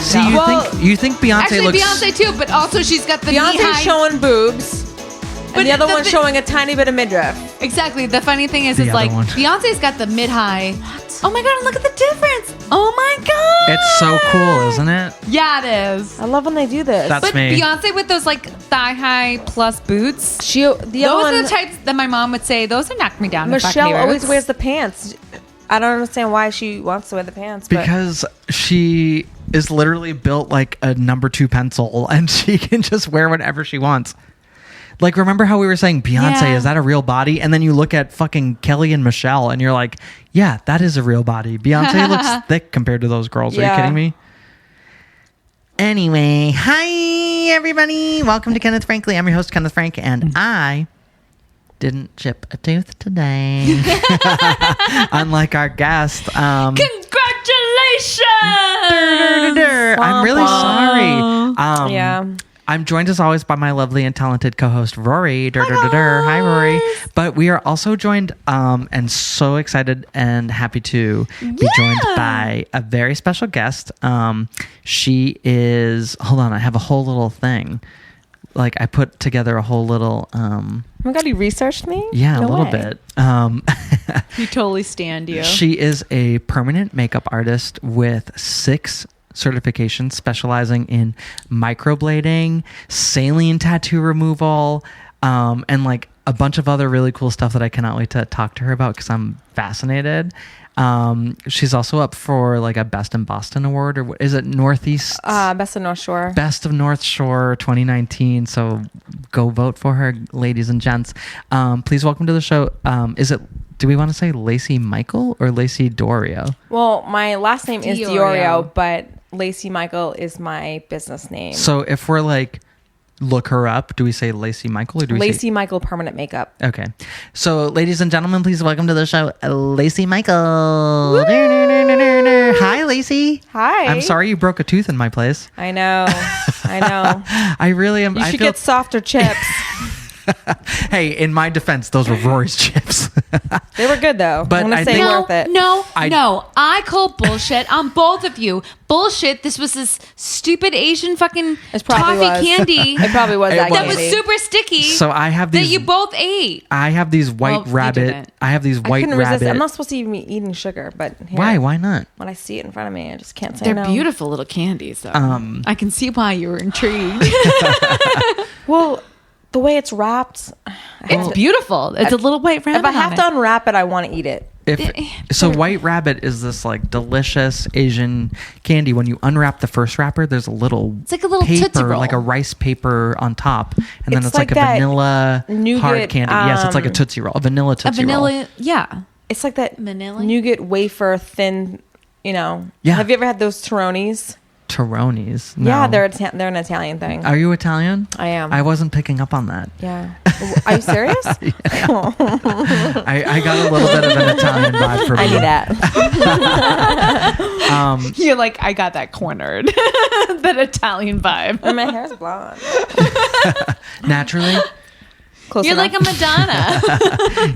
See, you think Beyonce Actually, looks... Beyonce too, but also she's got the Beyonce's knee-high. showing boobs. But And the other the one's thi- showing a tiny bit of midriff. Exactly. The funny thing is, The it's other like one. Beyonce's got the mid-high. Oh my god! Look at the difference. Oh my god! It's so cool, isn't it? Yeah, it is. I love when they do this. That's But me. Beyonce with those like thigh-high plus boots. the other Those one, are the types that my mom would say. Those would knock me down. Michelle always wears the pants. I don't understand why she wants to wear the pants. But Because she is literally built like a number 2 pencil and she can just wear whatever she wants. Like, remember how we were saying, Beyonce, Yeah. is that a real body? And then you look at fucking Kelly and Michelle and you're like, yeah, that is a real body. Beyonce looks thick compared to those girls. Are you Yeah. kidding me? Anyway, hi, everybody. Welcome to Kenneth Frankly. I'm your host, Kenneth Frank, and I didn't chip a tooth today. Unlike our guest. Congratulations! I'm really sorry. yeah. I'm joined as always by my lovely and talented co-host Rory. Hi, Rory. But we are also joined and so excited and happy to be joined by a very special guest. She is, hold on, I have a whole little thing. Like I put together a whole little Oh my god, you researched me? yeah, No a little way. bit. You totally stand you. She is a permanent makeup artist with 6 certifications specializing in microblading, saline tattoo removal, and like a bunch of other really cool stuff that I cannot wait to talk to her about because I'm fascinated. She's also up for like a Best in Boston award, or what is it, Northeast? Best of North Shore. Best of North Shore 2019. So go vote for her, ladies and gents. Please welcome to the show. Do we want to say Lacey Michael or Lacey Dorio? Well, my last name is Diorio. Diorio, but Lacey Michael is my business name. So if we're like, look her up, do we say Lacey Michael or do we Lacey say... Michael Permanent Makeup. Okay. So ladies and gentlemen, please welcome to the show, Lacey Michael. Hi, Lacey. Hi. I'm sorry you broke a tooth in my place. I know. I really am. You I should feel... get softer chips. Hey, in my defense, those were Rory's chips. They were good though. But I'm gonna I say think- worth it. No, I- I call bullshit on both of you. Bullshit. This was this stupid Asian fucking It probably toffee was. candy It probably was It that was. that was candy. super sticky. So I have that these. you both ate. I have these white Well, you rabbit. didn't. I have these I white couldn't rabbit. resist it. I'm not supposed to even be eating sugar, but here, Why? Why not? when I see it in front of me, I just can't say They're no. beautiful little candies, though. I can see why you were intrigued. Well, the way it's wrapped, It's beautiful. It's a little white rabbit. if I have on to it. unwrap it, I want to eat it. So white rabbit is this like delicious Asian candy. When you unwrap the first wrapper, there's a little It's like a little paper, Tootsie Roll. like a rice paper on top, and then It's it's like like a that vanilla nougat, hard candy. Yes, it's like a Tootsie Roll, a vanilla a Tootsie Roll. vanilla, yeah. It's like that Vanilla? nougat wafer thin. Yeah. Have you ever had those Torronis? Torronis. No. Yeah, they're an Italian thing. Are you Italian? I am. I wasn't picking up on that. Yeah. Are you serious? I got a little bit of an Italian vibe from I you. need that. You're like, I got that cornered. That Italian vibe. And my hair's blonde. Naturally. Close You're enough. like a Madonna.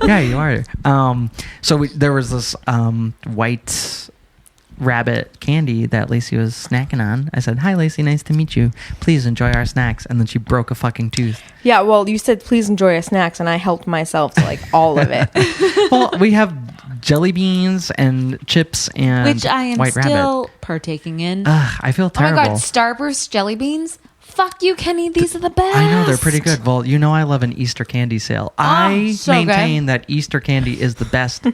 Yeah, you are. There was this white rabbit candy that Lacey was snacking on. I said, "Hi, Lacey, nice to meet you. Please enjoy our snacks." And then she broke a fucking tooth. Yeah, well, you said please enjoy your snacks, and I helped myself to like all of it. Well, we have jelly beans and chips and Which I am white still rabbit. partaking in. I feel Oh terrible. my god, Starburst jelly beans? Fuck you, Kenny. These are the best. I know they're pretty good. Well, you know I love an Easter candy sale. I so maintain that Easter candy is the best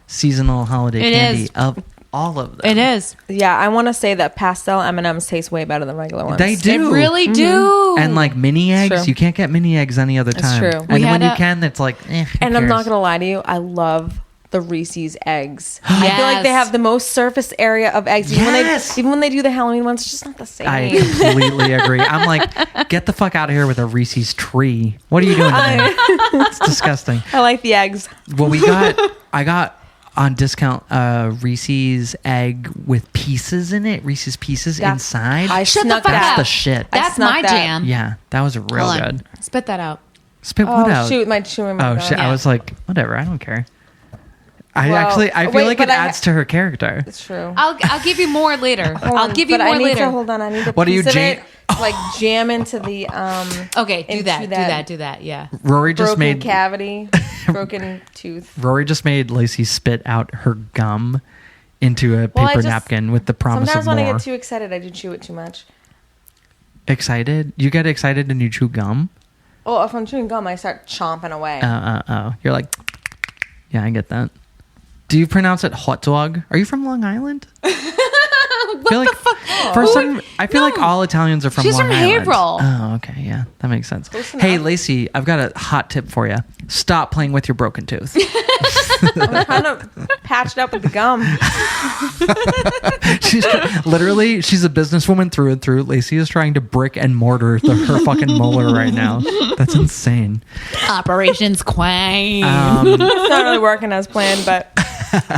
seasonal holiday It candy is. of all of them. It is. Yeah, I want to say that pastel M&Ms taste way better than regular ones. They do. They really do. And like mini eggs, true. you can't get mini eggs any other time. true. And We when had you can, it's like, who And I'm not cares? gonna lie to you, I love the Reese's eggs. I feel like they Yes. have the most surface area of eggs. Yes. Even when they do the Halloween ones, it's just not the same. I completely agree. I'm like, get the fuck out of here with a Reese's tree. What are you doing to me? It's disgusting. I like the eggs. Well, I got on discount Reese's egg with pieces in it. Reese's pieces inside. I Shut the snuck fuck that. That's up. the shit. I That's snuck my that. jam. Yeah, that was real Hold on. good. Spit that out. Spit what Oh out? shoot, my chewing. Oh shit! Yeah. I was like, whatever. I don't care. I feel like it adds to her character. It's true. I'll give you more later. I'll give you more I need later. to hold on. I need to. What are you, Jane? Like jam into the Okay, do into that. Yeah. Rory just broken made cavity, broken tooth. Rory just made Lacey spit out her gum into a paper napkin with the promise of more. Sometimes when I get too excited, I do chew it too much. Excited? You get excited and you chew gum? Oh, if I'm chewing gum, I start chomping away. You're like, yeah, I get that. Do you pronounce it hot dog? Are you from Long Island? What the fuck? I feel like all Italians are from She's Long from Island. Haverhill. Oh, okay. Yeah, that makes sense. Hey, Lacey, I've got a hot tip for you. Stop playing with your broken tooth. I'm trying to patch it up with the gum. She's a businesswoman through and through. Lacey is trying to brick and mortar her fucking molar right now. That's insane. Operations Queen. It's not really working as planned, but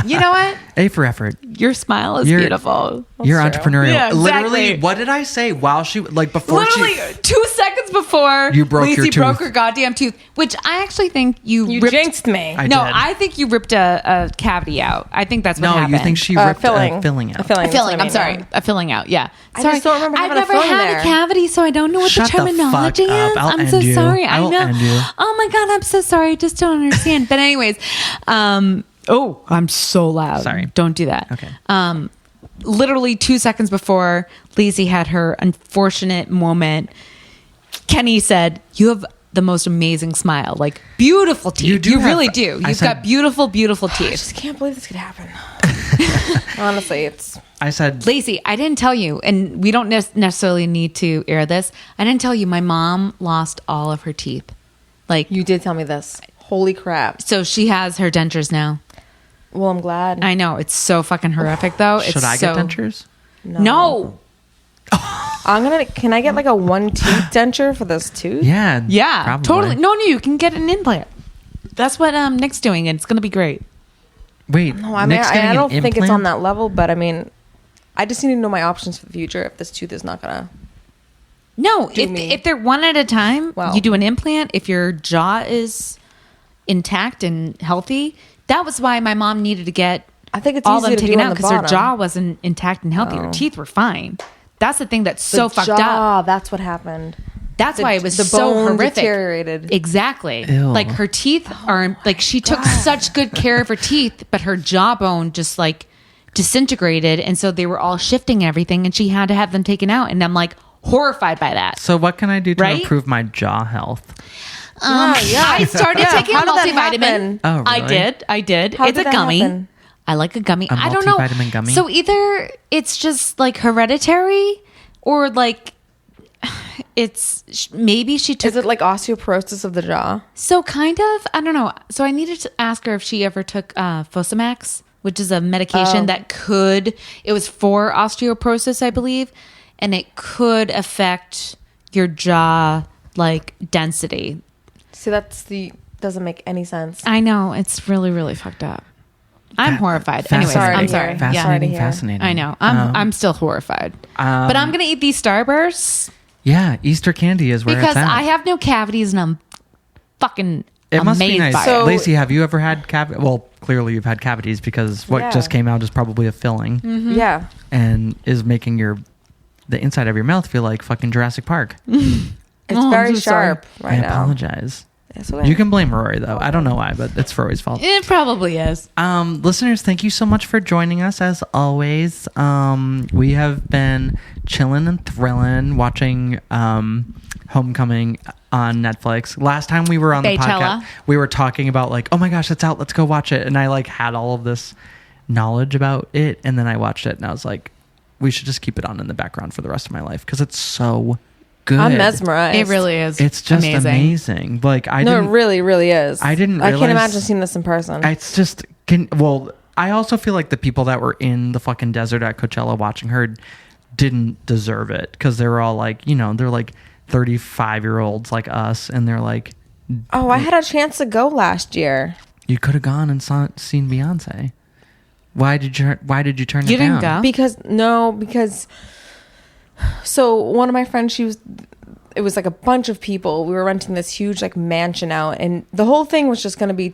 You know what? A for effort. Your smile is beautiful. You're entrepreneurial. Yeah, exactly. Literally, what did I say while she, like, before Literally 2 seconds before You broke Lacey your tooth. broke her goddamn tooth, which I actually think you ripped. jinxed me. I No, did. I think you ripped a cavity out. I think that's what No, happened. you think she ripped a filling out. A filling. A filling. I'm sorry. A filling out. Yeah. I Sorry. just don't remember I've having a never filling had there. a cavity, so I don't know what Shut the the terminology fuck up. is. I'll I'm end so you. sorry. I will know. end you. Oh my god, I'm so sorry. I just don't understand. But anyways, oh, I'm so loud. Sorry. Don't do that. Okay. Literally 2 seconds before Lacey had her unfortunate moment, Kenny said, "You have the most amazing smile, like beautiful teeth. You really do. You've got beautiful, beautiful I teeth." just can't believe this could happen. Honestly, I said, Lacey, I didn't tell you, and we don't necessarily need to air this. I didn't tell you my mom lost all of her teeth. Like, you did tell me this. Holy crap. so she has her dentures now. Well, I'm glad. I know, it's so fucking horrific though. should I get dentures? No. Can I get like a one tooth denture for this tooth? Yeah. Yeah, probably. totally. No, you can get an implant. That's what Nick's doing, and it's going to be great. Wait, No, I mean, Nick's getting I don't an think it's on implant? that level, but I mean, I just need to know my options for the future if this tooth is not gonna. No, me. if they're one at a time, Well. you do an implant. If your jaw is intact and healthy, that was why my mom needed to get I think it's all easy them to taken do on out the because her bottom. jaw wasn't intact and healthy. Her Oh. teeth were fine. That's the thing that's so The fucked jaw, up. That's what happened. That's why it was the so bone horrific. deteriorated. Exactly. Ew. Like her teeth are like she took such good care of her teeth, but her jawbone just like disintegrated, and so they were all shifting everything, and she had to have them taken out. And I'm like horrified by that. So what can I do to Right? improve my jaw health? I started taking a How did that multivitamin. happen? Oh, really? I did. How it's did a that gummy. happen? I like a gummy. A I don't know. multivitamin gummy? So either it's just like hereditary, or like it's maybe she took. Is it like osteoporosis of the jaw? So kind of. I don't know. So I needed to ask her if she ever took Fosamax, which is a medication that could. It was for osteoporosis, I believe, and it could affect your jaw like density. See, doesn't make any sense. I know, it's really, really fucked up. I'm horrified. Anyways, Fascinating. I'm sorry. Sorry to Fascinating, hear. fascinating. I know. I'm still horrified. But I'm gonna eat these Starbursts Yeah, Easter candy is where because it's at. I have no cavities and I'm fucking It must be amazed nice. by it. Lacey, have you ever had cavities? Well, clearly you've had cavities because what Yeah. just came out is probably a filling Mm-hmm. Yeah. and is making the inside of your mouth feel like fucking Jurassic Park. It's I'm very so sorry. sharp I right now. apologize. That's okay. You can blame Rory though. I don't know why, but it's Rory's fault. It probably is. Listeners, thank you so much for joining us as always. We have been chilling and thrilling, watching Homecoming on Netflix. Last time we were on the Baychella. podcast, we were talking about like, oh my gosh, it's out, let's go watch it. And I like had all of this knowledge about it, and then I watched it and I was like, we should just keep it on in the background for the rest of my life because it's so good. I'm mesmerized. It really is. It's just amazing. Like No, it really, really is. I didn't I can't realize- imagine seeing this in person. It's just I also feel like the people that were in the fucking desert at Coachella watching her didn't deserve it because they were all like, they're like 35-year-olds like us, and they're like, Oh, I had a chance to go last year. you could have gone and seen Beyonce. Why did you turn it You didn't down? go? Because so one of my friends, it was like a bunch of people. We were renting this huge like mansion out, and the whole thing was just going to be,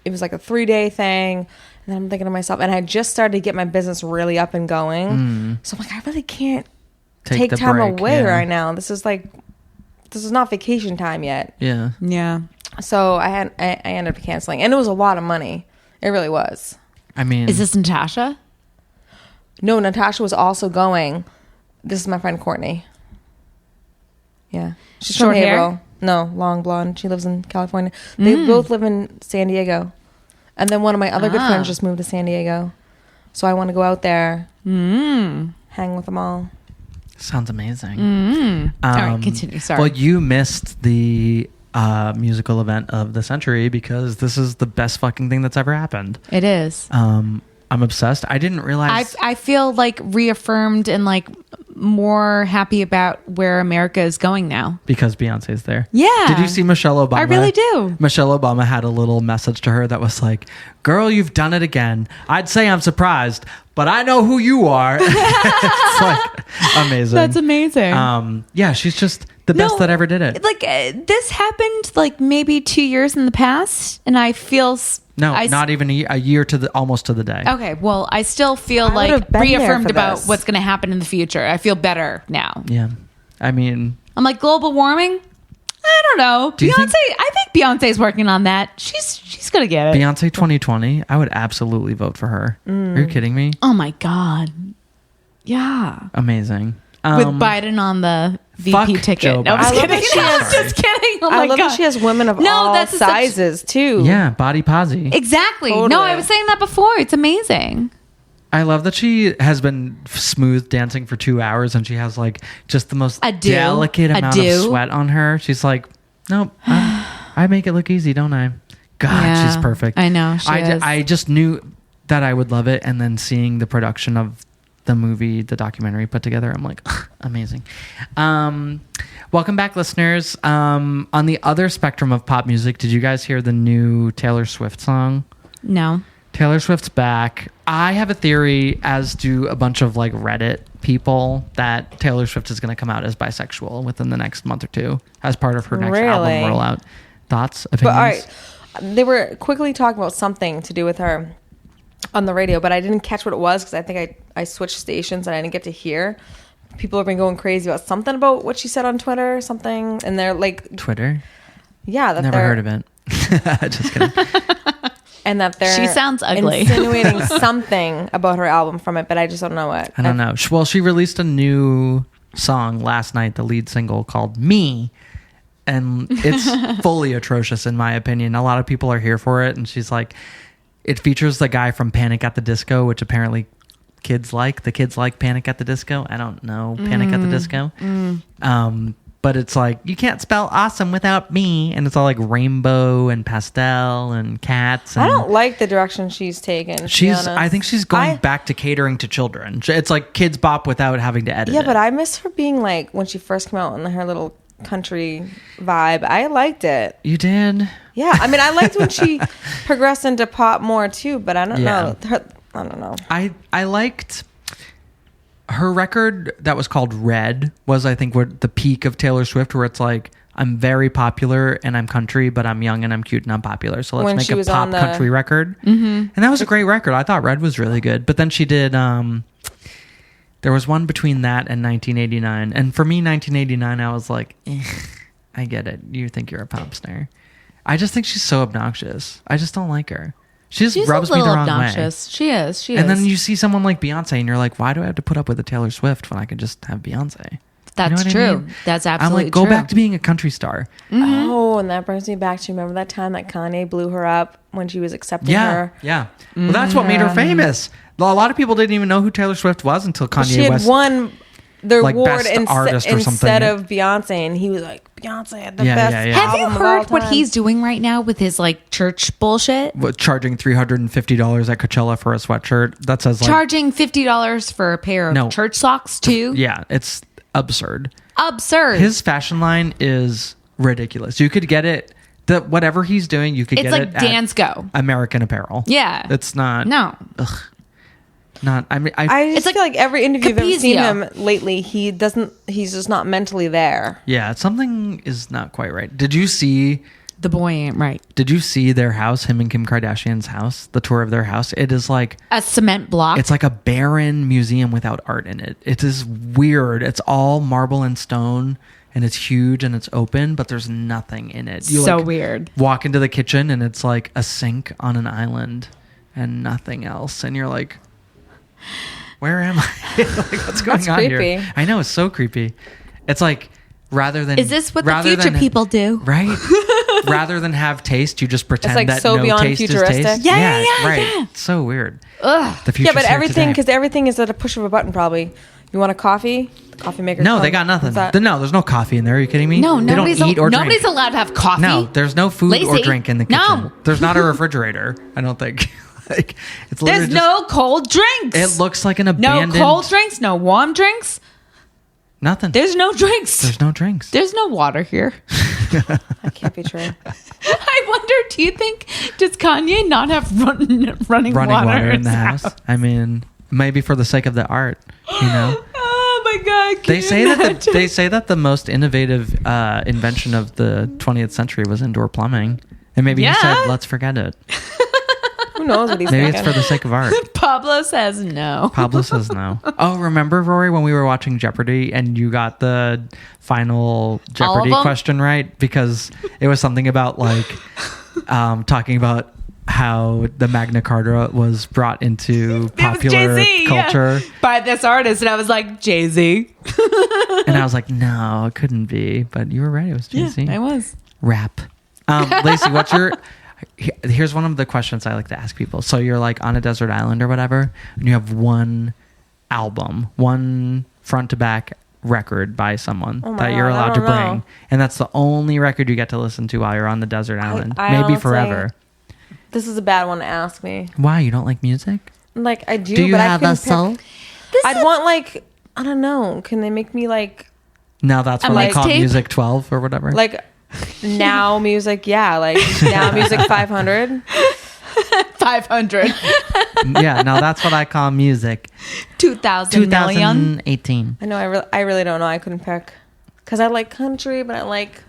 it was like a 3-day thing. then I'm thinking to myself, and I just started to get my business really up and going. So I'm like, I really can't take time break, away right now. This is not vacation time yet. Yeah. Yeah. So I ended up canceling, and it was a lot of money. It really was. I mean, Is this Natasha? No, Natasha was also going. This is my friend Courtney. Yeah. She's Short from hair? Haverhill. No, long blonde. She lives in California. They both live in San Diego. And then one of my other good friends just moved to San Diego. So I want to go out there, hang with them all. sounds amazing. All right, continue. Sorry. Well, you missed the musical event of the century because this is the best fucking thing that's ever happened. It is. I'm obsessed. I didn't realize. I feel like reaffirmed and like more happy about where America is going now. Because Beyonce's there. Yeah. Did you see Michelle Obama? I really do. Michelle Obama had a little message to her that was like, girl, you've done it again. I'd say I'm surprised, but I know who you are. It's like amazing. That's amazing. Yeah, she's just the best that ever did it. Like this happened like maybe 2 years in the past, and I feel not even a year to almost to the day. okay. Well, I still feel I like would've been there reaffirmed for about this. what's going to happen in the future. I feel better now. Yeah. I mean, I'm like global warming. I don't know. Do you Beyonce. think- I think Beyonce's working on that. She's gonna get it. Beyonce 2020, I would absolutely vote for her. Are you kidding me? Oh my god. Yeah. Amazing. With Biden on the fuck VP ticket. Joe No, I was Biden. I love kidding. that she I has- was just kidding. Oh my I love god. that she has women of No, all that's such- sizes too. Yeah, body posy. Exactly. Totally. No, I was saying that before. It's amazing. I love that she has been smooth dancing for 2 hours and she has like just the most A do. delicate A amount of do. sweat on her. She's like, nope, I make it look easy, don't I? God, Yeah, she's perfect. I know, she is. I just knew that I would love it, and then seeing the production of the movie, the documentary put together, I'm like, amazing. Welcome back, listeners. On the other spectrum of pop music, did you guys hear the new Taylor Swift song? No. Taylor Swift's back. I have a theory, as do a bunch of like Reddit people, that Taylor Swift is going to come out as bisexual within the next month or two as part of her next album Really? rollout. Thoughts, But opinions? all right, they were quickly talking about something to do with her on the radio, but I didn't catch what it was because I think I switched stations and I didn't get to hear. People have been going crazy about something about what she said on Twitter or something, and they're like, Twitter? yeah, that Never they're, heard of it. Just kidding. and that they're She sounds ugly. insinuating something about her album from it, but I just don't know what. I don't know. Well, she released a new song last night, the lead single called Me, and it's fully atrocious in my opinion. A lot of people are here for it, and she's like, it features the guy from Panic at the Disco, which apparently kids like. The kids like Panic at the Disco. I don't know Panic at the Disco. But it's like, you can't spell awesome without me. And it's all like rainbow and pastel and cats. And I don't like the direction she's taken. To be honest. I think she's going back to catering to children. It's like Kids Bop without having to edit Yeah, it. but I miss her being like when she first came out in her little country vibe. I liked it. You did? Yeah, I mean, I liked when she progressed into pop more too. But I don't know. I don't know. I liked her record that was called Red was, I think, what the peak of Taylor Swift, where it's like, I'm very popular and I'm country, but I'm young and I'm cute and I'm popular. So let's When make she a was pop on the- country record. And that was a great record. I thought Red was really good. But then she did, there was one between that and 1989. And for me, 1989, I was like, I get it. You think you're a pop star. I just think she's so obnoxious. I just don't like her. She just She's rubs a me little the wrong obnoxious. way. She is. She And is. then you see someone like Beyonce and you're like, why do I have to put up with a Taylor Swift when I can just have Beyonce? That's You know what I true. mean? That's I'm absolutely like, go true. back to being a country star. Oh, and that brings me back to remember that time that Kanye blew her up when she was accepting Yeah. her. Yeah. Well, that's what made her famous. A lot of people didn't even know who Taylor Swift was until Kanye She had West. won the like, award best artist or something. instead of Beyonce, and he was like, Beyonce had the Yeah, best yeah, yeah. Have you album of all heard what time. he's doing right now with his like church bullshit? Charging $350 at Coachella for a sweatshirt that says like, Charging $50 for a pair of No. church socks too? yeah, it's absurd. Absurd. His fashion line is ridiculous. You could get it, whatever he's doing, you could It's get like it Dan's at Go. American Apparel. Yeah. It's not. No. Not. I mean, I just It's like feel like every interview I've ever seen Capizio. him lately, he's just not mentally there. yeah, something is not quite right. Did you see The boy ain't right. Did you see their house, him and Kim Kardashian's house, the tour of their house? It is like A cement block. it's like a barren museum without art in it. It is weird. It's all marble and stone, and it's huge and it's open, but there's nothing in it. You so weird. walk into the kitchen and it's like a sink on an island and nothing else, and you're like, where am I? Like, what's going That's on creepy. here? I know, it's so creepy. It's like rather than Is this what the rather future than- people do? Right. Rather than have taste, you just pretend like that so no beyond taste futuristic. is taste. Yeah, right. yeah. It's so weird. Ugh. The future. Yeah, but everything, because everything is at a push of a button. Probably. You want a coffee? The coffee maker. No, they got nothing. What's that? No, there's no coffee in there. Are you kidding me? No, they don't nobody's, eat or nobody's drink. allowed to have coffee. No, there's no food or Lacey, drink in the kitchen. no. There's not a refrigerator. I don't think. Like, it's literally There's no cold drinks. It looks like an no abandoned. cold drinks, no warm drinks. Nothing. There's no drinks. There's no drinks. There's no water here. That can't be true. I wonder, do you think, does Kanye not have running water in his the house. I mean, maybe for the sake of the art, you know. Oh my God. They say that the most innovative invention of the 20th century was indoor plumbing, and maybe he Yeah. said, "Let's forget it." Who knows what he's Maybe thinking? it's for the sake of art. Pablo says no. Pablo says no. Oh, remember, Rory, when we were watching Jeopardy and you got the final Jeopardy them? question right? Because it was something about like talking about how the Magna Carta was brought into popular Jay-Z, culture. yeah, by this artist. And I was like, Jay-Z. And I was like, no, it couldn't be. But you were right. It was Jay-Z. I was. Rap. Lacey, what's your... Here's one of the questions I like to ask people. So you're like on a desert island or whatever, and you have one album, one front to back record by someone Oh my that you're God, I allowed to don't bring. know. And that's the only record you get to listen to while you're on the desert island. I Maybe honestly- forever. This is a bad one to ask me. Why? You don't like music? Like I do, Do you but have I a couldn't soul? pick. I'd want like I don't know. Can they make me like No, that's A what I call mixtape? Music 12 or whatever. now music? Yeah, like now music 500. 500. Yeah, no, that's what I call music. 2,000 million. 2018. I know. I really don't know. I couldn't pick because I like country, but I like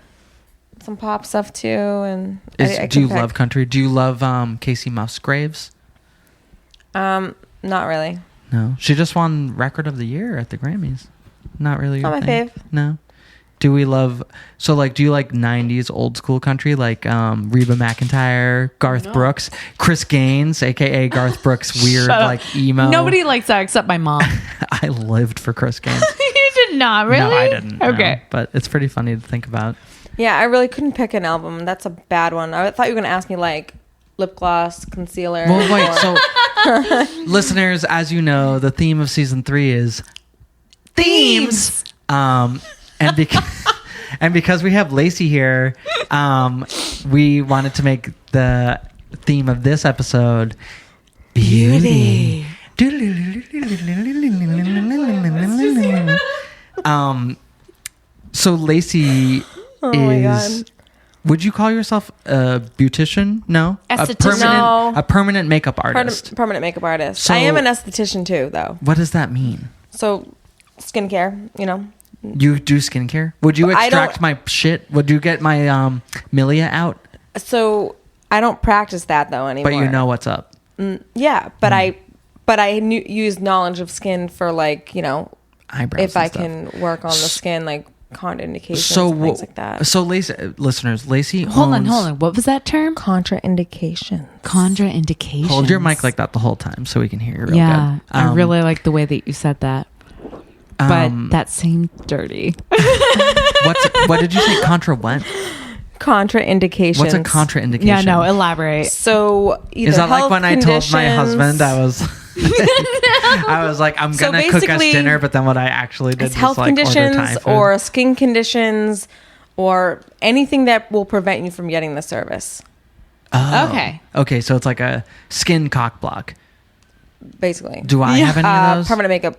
some pop stuff too. And I Do you couldn't love pick. country? Do you love Casey Musgraves? Not really. No, she just won Record of the Year at the Grammys. Not really your Not my thing. fave. No. Do we love? So like, do you like '90s old school country like Reba McEntire, Garth Brooks, Chris Gaines, aka Garth Brooks' weird Shut up. like emo? Nobody likes that except my mom. I lived for Chris Gaines. You did not, really? No, I didn't. no. Okay. But it's pretty funny to think about. Yeah, I really couldn't pick an album. That's a bad one. I thought you were gonna ask me like lip gloss, concealer. Well, wait. or- So, listeners, as you know, the theme of season 3 is themes. And because we have Lacey here, we wanted to make the theme of this episode beauty. So Lacey Oh my is. God. Would you call yourself a beautician? No, Esthetician. No. a permanent makeup artist. Permanent makeup artist. So- I am an esthetician too, though. What does that mean? So, skincare. You know. You do skincare? Would you I don't- extract my shit? Would you get my Milia out? So I don't practice that though anymore. But you know what's up. Yeah, but I use knowledge of skin for like Eyebrows. if and I stuff. can work on the skin like contraindications So and things like that. So Lacey, listeners, Lacey. Hold on. owns- What was that term? Contraindication. Contraindications. Hold your mic like that the whole time so we can hear you real Yeah, good. I really like the way that you said that. But that seemed dirty. What did you say? Contra what? Contraindications. What's a contraindication? Yeah, no, elaborate. So either Is that like health when I told my conditions- husband I was I was like, I'm So gonna cook us basically, dinner, but then what I actually did it's was health like order conditions Thai food. or skin conditions or anything that will prevent you from getting the service. Okay. Okay, so it's like a skin cock block. Basically. Do I have any of those? Permanent makeup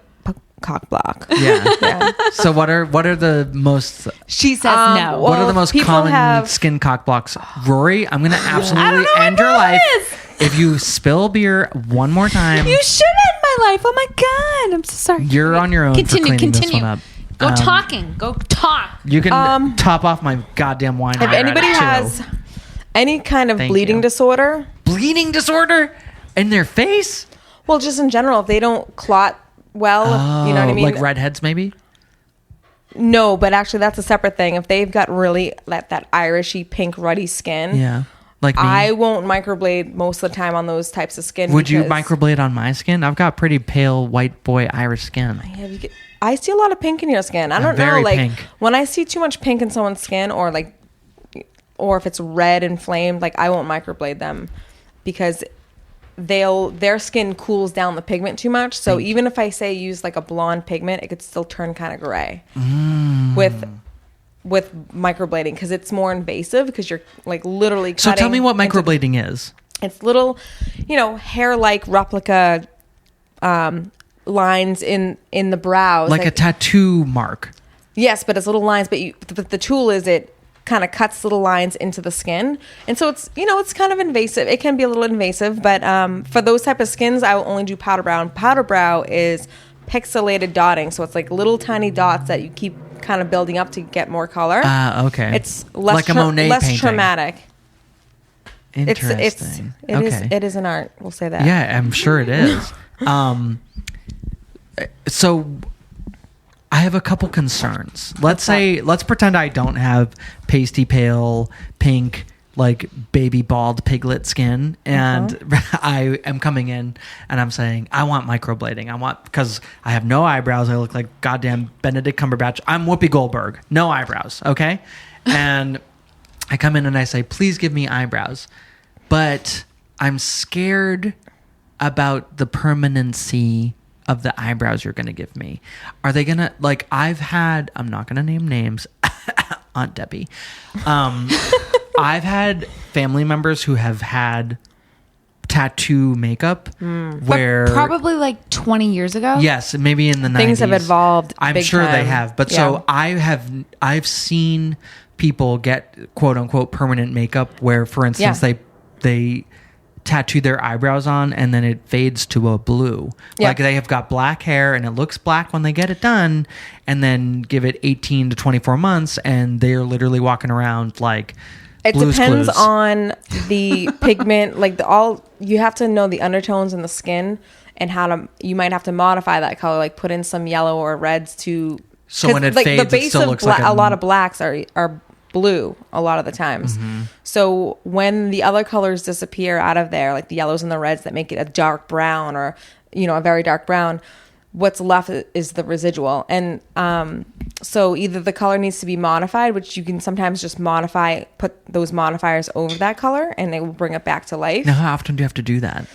cock block. Yeah. Yeah. So what are the most She says no. well, what are the most people common have- skin cock blocks? Rory, I'm gonna I don't absolutely know end what your that life is. if you spill beer one more time. You should end my life. Oh my God. I'm so sorry. You're on your own Continue, for cleaning continue. this one up. Go Um, talking. Go talk. You can top off my goddamn wine. If higher at anybody it, too. has any kind of Thank bleeding you. disorder. Bleeding disorder in their face? Well, just in general, if they don't clot well, you know what I mean? Like redheads, maybe? No, but actually that's a separate thing. If they've got really that irishy, pink, ruddy skin, Yeah. Like me. I won't microblade most of the time on those types of skin. Would you because- microblade on my skin? I've got pretty pale white boy Irish skin. I see a lot of pink in your skin. I don't know. very Like pink. when I see too much pink in someone's skin, or if it's red inflamed, like I won't microblade them because their skin cools down the pigment too much. So even if I say use like a blonde pigment, it could still turn kind of gray with microblading because it's more invasive because you're like literally cutting. So tell me what microblading is. It's little, hair-like replica lines in the brows. Like a tattoo mark. Yes, but it's little lines. But the tool is it kind of cuts little lines into the skin, and so it's it's kind of invasive. It can be a little invasive, but for those type of skins, I will only do powder brow. And powder brow is pixelated dotting, so it's like little tiny dots that you keep kind of building up to get more color. Okay. It's less like a Monet less painting. traumatic. Interesting. It is an art. We'll say that. Yeah, I'm sure it is. So I have a couple concerns. Let's pretend I don't have pasty pale pink like baby bald piglet skin, and I am coming in and I'm saying I want microblading. Because I have no eyebrows. I look like goddamn Benedict Cumberbatch. I'm Whoopi Goldberg. No eyebrows. Okay, and I come in and I say, please give me eyebrows, but I'm scared about the permanency of the eyebrows you're going to give me. Are they going to, like, I'm not going to name names, Aunt Debbie. I've had family members who have had tattoo makeup where But probably like 20 years ago. yes, maybe in the 90s. Things have evolved. I'm big sure they time. have. But Yeah. so I've seen people get quote unquote permanent makeup where, for instance, they tattoo their eyebrows on and then it fades to a blue. Yeah. Like they have got black hair and it looks black when they get it done, and then give it 18 to 24 months and they're literally walking around like It Blue's depends Clues. on the pigment, you have to know the undertones in the skin and you might have to modify that color, like put in some yellow or reds to. So when it like fades, the base it still of looks like a lot of blacks are blue a lot of the times. Mm-hmm. So when the other colors disappear out of there, like the yellows and the reds that make it a dark brown or a very dark brown, what's left is the residual. And so either the color needs to be modified, which you can sometimes just put those modifiers over that color and they will bring it back to life. Now, how often do you have to do that?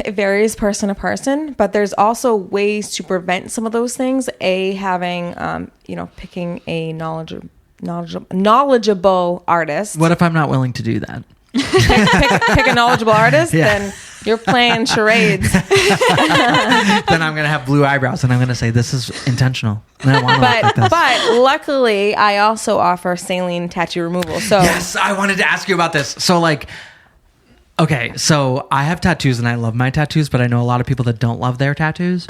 It varies person to person, but there's also ways to prevent some of those things. Having picking a knowledgeable artist. What if I'm not willing to do that? pick a knowledgeable artist, Yeah. then you're playing charades. Then I'm going to have blue eyebrows and I'm going to say this is intentional. And I want to look like this. But luckily, I also offer saline tattoo removal. So Yes, I wanted to ask you about this. So okay, so I have tattoos and I love my tattoos, but I know a lot of people that don't love their tattoos.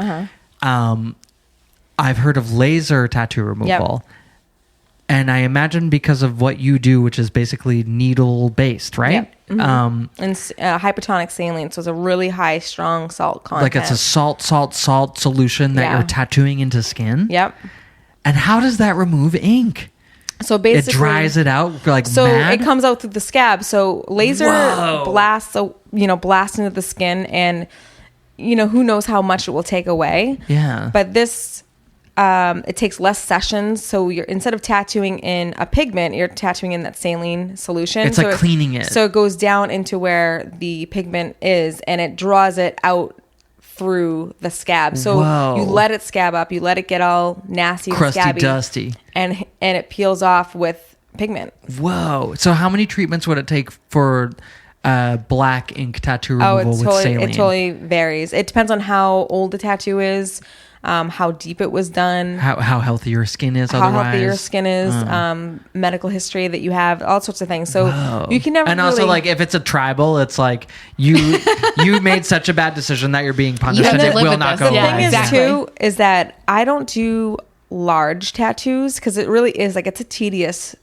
I've heard of laser tattoo removal. Yep. And I imagine because of what you do, which is basically needle based, right? Yep. Mm-hmm. And hypertonic saline, so it's a really high, strong salt content. Like it's a salt solution that you're tattooing into skin. Yep. And how does that remove ink? So basically, It dries it out like so mad? it comes out through the scab. So laser blasts, blast into the skin, and who knows how much it will take away. Yeah. But this, it takes less sessions. So instead of tattooing in a pigment, you're tattooing in that saline solution. It's like cleaning it. So it goes down into where the pigment is, and it draws it out through the scab. So Whoa. you let it scab up, you let it get all nasty, Crusty, and scabby, dusty. and it peels off with pigment. Whoa. So how many treatments would it take for black ink tattoo removal with saline? It totally varies. It depends on how old the tattoo is, how deep it was done, How healthy your skin is how otherwise. healthy your skin is, medical history that you have, all sorts of things. So you can never. And also, really, like, if it's a tribal, it's like you made such a bad decision that you're being punished, have and to it live will with not this. go the Yeah, thing away. is exactly. too is that I don't do large tattoos because it really is like it's a tedious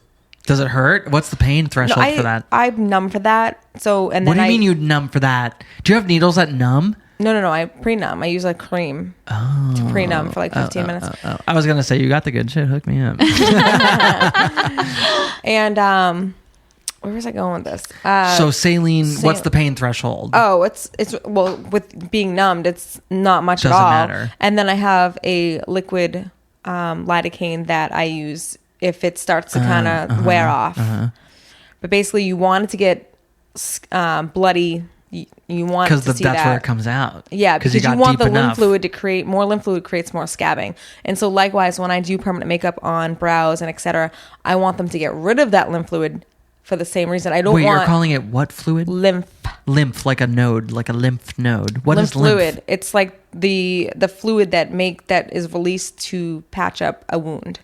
Does it hurt? What's the pain threshold for that? I'm numb for that. So, and then what do you mean you numb for that? Do you have needles that numb? No. I pre-numb. I use a cream to pre-numb for like 15 minutes. I was going to say, you got the good shit. Hook me up. And where was I going with this? So saline, what's the pain threshold? Oh, it's well, with being numbed, it's not much Doesn't at all. matter. And then I have a liquid lidocaine that I use if it starts to kind of wear off. But basically, you want it to get bloody. You want to see that's where it comes out. Yeah, because you got want deep the lymph enough. fluid to create more lymph fluid creates more scabbing. And so likewise, when I do permanent makeup on brows and etc., I want them to get rid of that lymph fluid for the same reason. I don't Wait, want you're calling it what fluid? lymph. Lymph, like a node, like a lymph node. What is lymph? Fluid. It's like the fluid that is released to patch up a wound.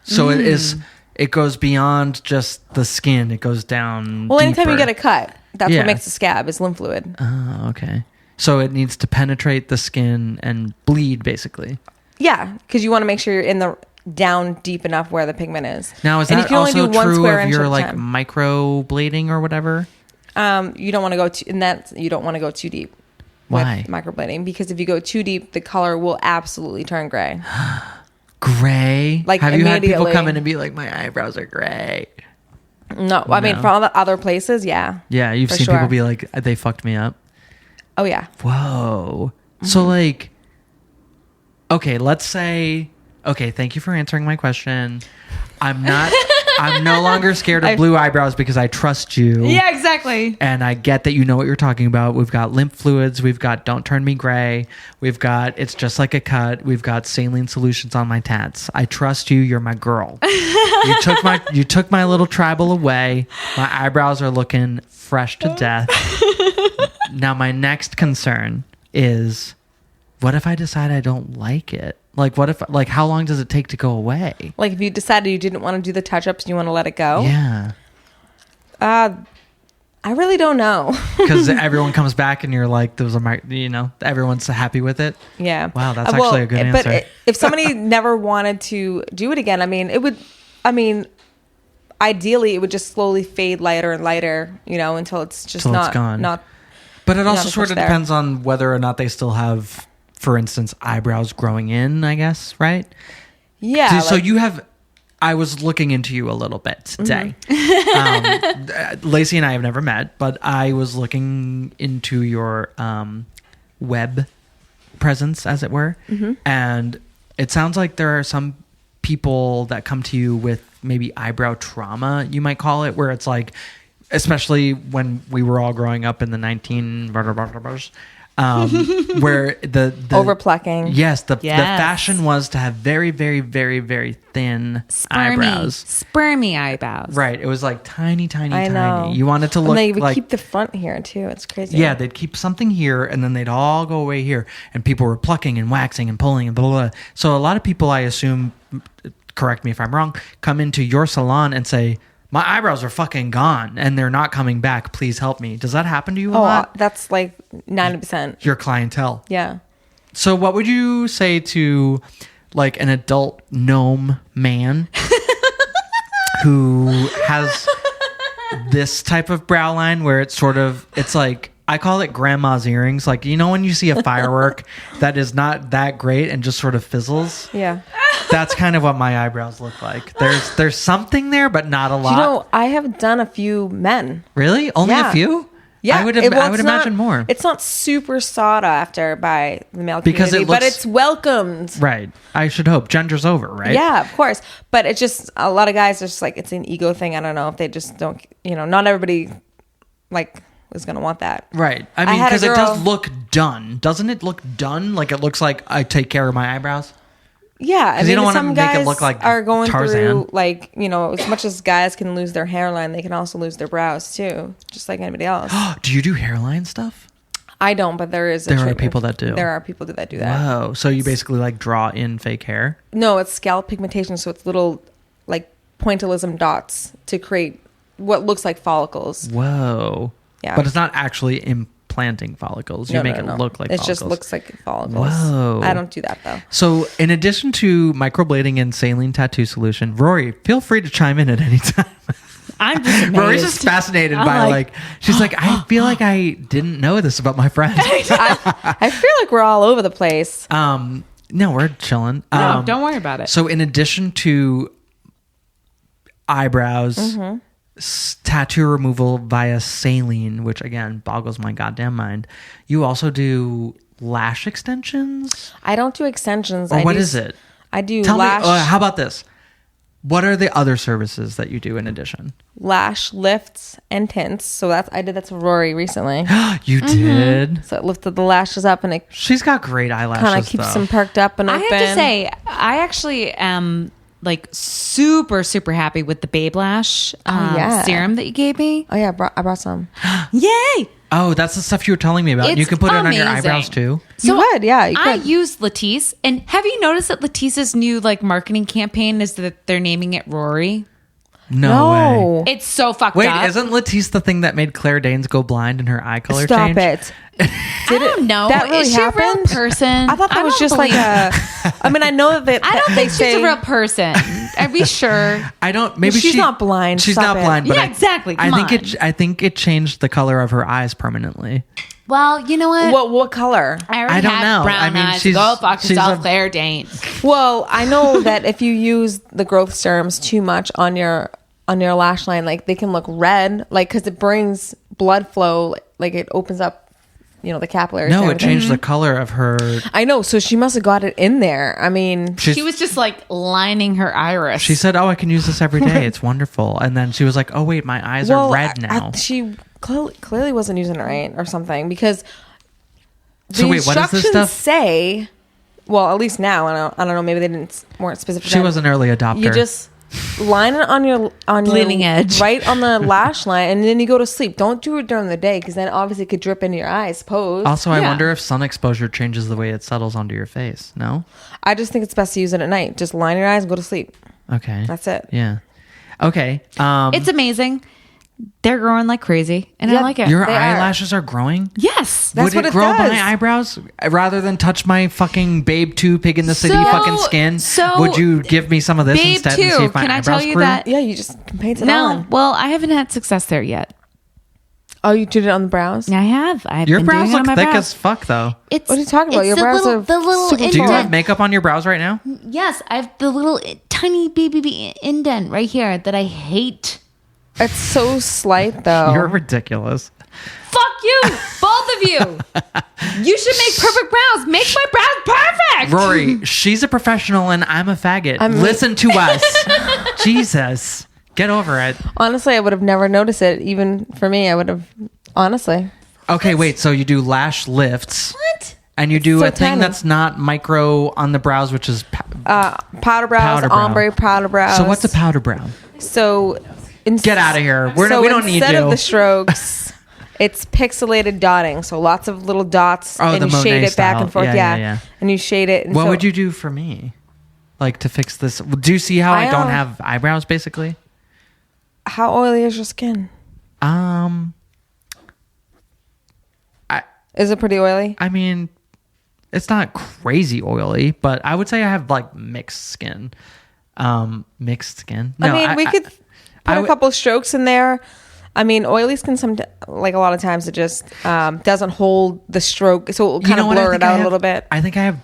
So it is. It goes beyond just the skin. It goes down. Well, anytime you deeper. get a cut, that's Yeah. what makes a scab is lymph fluid. Oh, okay. So it needs to penetrate the skin and bleed, basically. Yeah, because you want to make sure you're in the down deep enough where the pigment is. Now, is And that you can only also do 1 true square of inch your at a like time. microblading or whatever? You don't want to go you don't want to go too deep. Why? With microblading, because if you go too deep, the color will absolutely turn gray. Gray? Like, have you had people immediately. come in and be like, my eyebrows are gray? No, I mean, No. from all the other places, yeah. Yeah, you've For seen sure. people be like, they fucked me up. Oh, yeah. Whoa. So like, okay, let's say, okay, thank you for answering my question. I'm no longer scared of blue eyebrows because I trust you. Yeah, exactly. And I get that you know what you're talking about. We've got lymph fluids. We've got don't turn me gray. We've got it's just like a cut. We've got saline solutions on my tats. I trust you. You're my girl. You took my little tribal away. My eyebrows are looking fresh to death. Now my next concern is, what if I decide I don't like it? Like, what if, like, how long does it take to go away? Like, if you decided you didn't want to do the touch-ups and you want to let it go? Yeah. I really don't know. Because everyone comes back and you're like, those are my, everyone's happy with it. Yeah. Wow, that's actually a good answer. But if somebody never wanted to do it again, ideally it would just slowly fade lighter and lighter, until it's just Till it's gone. not. But it also as sort much of there. depends on whether or not they still have, for instance, eyebrows growing in, I guess, right? Yeah. So you have, I was looking into you a little bit today. Lacey and I have never met, but I was looking into your web presence, as it were. And it sounds like there are some people that come to you with maybe eyebrow trauma, you might call it, where it's like, especially when we were all growing up in the where the overplucking. Yes, the fashion was to have very, very, very, very thin eyebrows. Spermy eyebrows. Right. It was like tiny, tiny, I know. tiny. You wanted to look and they would like keep the front here too. It's crazy. yeah, they'd keep something here and then they'd all go away here. And people were plucking and waxing and pulling and blah, blah, blah. So a lot of people, I assume, correct me if I'm wrong, come into your salon and say, my eyebrows are fucking gone and they're not coming back. Please help me. Does that happen to you a lot? That's like 90%. Your clientele. Yeah. So what would you say to like an adult gnome man who has this type of brow line where it's like, I call it grandma's earrings. Like, when you see a firework that is not that great and just sort of fizzles? Yeah. That's kind of what my eyebrows look like. There's something there, but not a lot. I have done a few men. Really? Only a few? Yeah. I would it's imagine not- more. It's not super sought after by the male Because community, it looks- but it's welcomed. Right. I should hope. Gender's over, right? Yeah, of course. But it's just, a lot of guys are just like, it's an ego thing. I don't know if they just don't, not everybody like is going to want that. Right. I mean, had a because it does girl- look done. Doesn't it look done? Like it looks like I take care of my eyebrows? Yeah, you don't wanna some make it guys look like are going Tarzan. through like as much as guys can lose their hairline, they can also lose their brows too, just like anybody else. Do you do hairline stuff? I don't, but there are treatment. People that do. There are people that do that. Whoa. So you basically like draw in fake hair? No, it's scalp pigmentation, so it's little like pointillism dots to create what looks like follicles. Whoa. Yeah. But it's not actually implanting follicles. You make it look like follicles. It just looks like follicles. Whoa. I don't do that though. So in addition to microblading and saline tattoo solution, Rory, feel free to chime in at any time. I'm just amazed. Rory's just fascinated by like she's like, I feel like I didn't know this about my friends. I feel like we're all over the place. No, we're chilling. No, don't worry about it. So in addition to eyebrows, tattoo removal via saline, which again boggles my goddamn mind, you also do lash extensions? I don't do extensions. Or what is it? I do Tell lash. me, how about this? What are the other services that you do in addition? Lash lifts and tints. So I did that to Rory recently. You did? So it lifted the lashes up and it She's got great eyelashes, kind of keeps though. them perked up and I open. have to say, I actually am like super, super happy with the Babe Lash serum that you gave me. Oh yeah, I brought some. Yay! Oh, that's the stuff you were telling me about. It's you can put it on your amazing. eyebrows too. You could, yeah. You I could. use Latisse, and have you noticed that Latisse's new like marketing campaign is that they're naming it Rory? No way. It's so fucked Wait, up. isn't Latisse the thing that made Claire Danes go blind and her eye color Stop changed? I don't know. That really is she a real happened? person? I thought that was don't just like believe- I mean, I know that I don't they think she's say a real person. Are we sure? I don't. Maybe she's not blind. She's Stop not it. blind. But Yeah, exactly. I Come think on. I think it changed the color of her eyes permanently. Well, you know what? what color? I already I don't have know. brown I mean, eyes. she's- Go fuck she's yourself, a- Claire Danes. Well, I know that if you use the growth serums too much on your lash line, like they can look red, like because it brings blood flow, like it opens up, the capillaries. No, and it everything. changed the color of her. I know, so she must have got it in there. I mean, She's, She was just like lining her iris. She said, "Oh, I can use this every day. It's wonderful." And then she was like, "Oh, wait, my eyes are red now." she clearly wasn't using it right or something because the So wait, what is this instructions stuff? say. Well, at least now, I don't know. Maybe they weren't specific. She was an early adopter. You just line it on your Bleeding edge. right on the lash line, and then you go to sleep. Don't do it during the day because then obviously it could drip into your eyes. Suppose. Also, I Yeah. wonder if sun exposure changes the way it settles onto your face. No? I just think it's best to use it at night. Just line your eyes and go to sleep. Okay. That's it. Yeah. Okay. It's amazing. They're growing like crazy, and I Yeah, like it. Your they are. eyelashes are growing? Yes. That's Would what it it grow does. my eyebrows rather than touch my fucking Babe 2 Pig in the City So- fucking skin? so Would you give me some of this Babe instead 2, and see if my can I eyebrows tell you grew? that? Yeah, you just can paint it No, on. well, I haven't had success there yet. Oh, you did it on the brows? I have. I've Your been brows doing it on look my thick brows. as fuck, though. It's, What are you talking about? it's Your the brows little, are the little super Do you indent. have makeup on your brows right now? Yes, I have the little tiny baby indent right here that I hate. It's so slight, though. You're ridiculous. Fuck you, both of you. You should make perfect brows. Make my brows perfect. Rory, she's a professional and I'm a faggot. Listen to us. Jesus. Get over it. Honestly, I would have never noticed it. Even for me, I would have. Honestly. Okay, wait. So you do lash lifts. What? And you do so a thing tiny. that's not micro on the brows, which is... Powder brows, Powder brow. ombre powder brows. So what's a powder brow? So Get out of here. We don't need instead you. of the strokes, it's pixelated dotting. So lots of little dots, Oh, and the you shade Monet it back style. and forth. Yeah. And you shade it. And What so would you do for me? Like to fix this? Do you see how I don't have eyebrows, basically? How oily is your skin? Is it pretty oily? I mean, it's not crazy oily, but I would say I have like mixed skin. Mixed skin. No, I mean, we could put a couple strokes in there. I mean, oily skin, like a lot of times, it just doesn't hold the stroke, so it will kind of what I blur it think I out a have? little bit. I think I have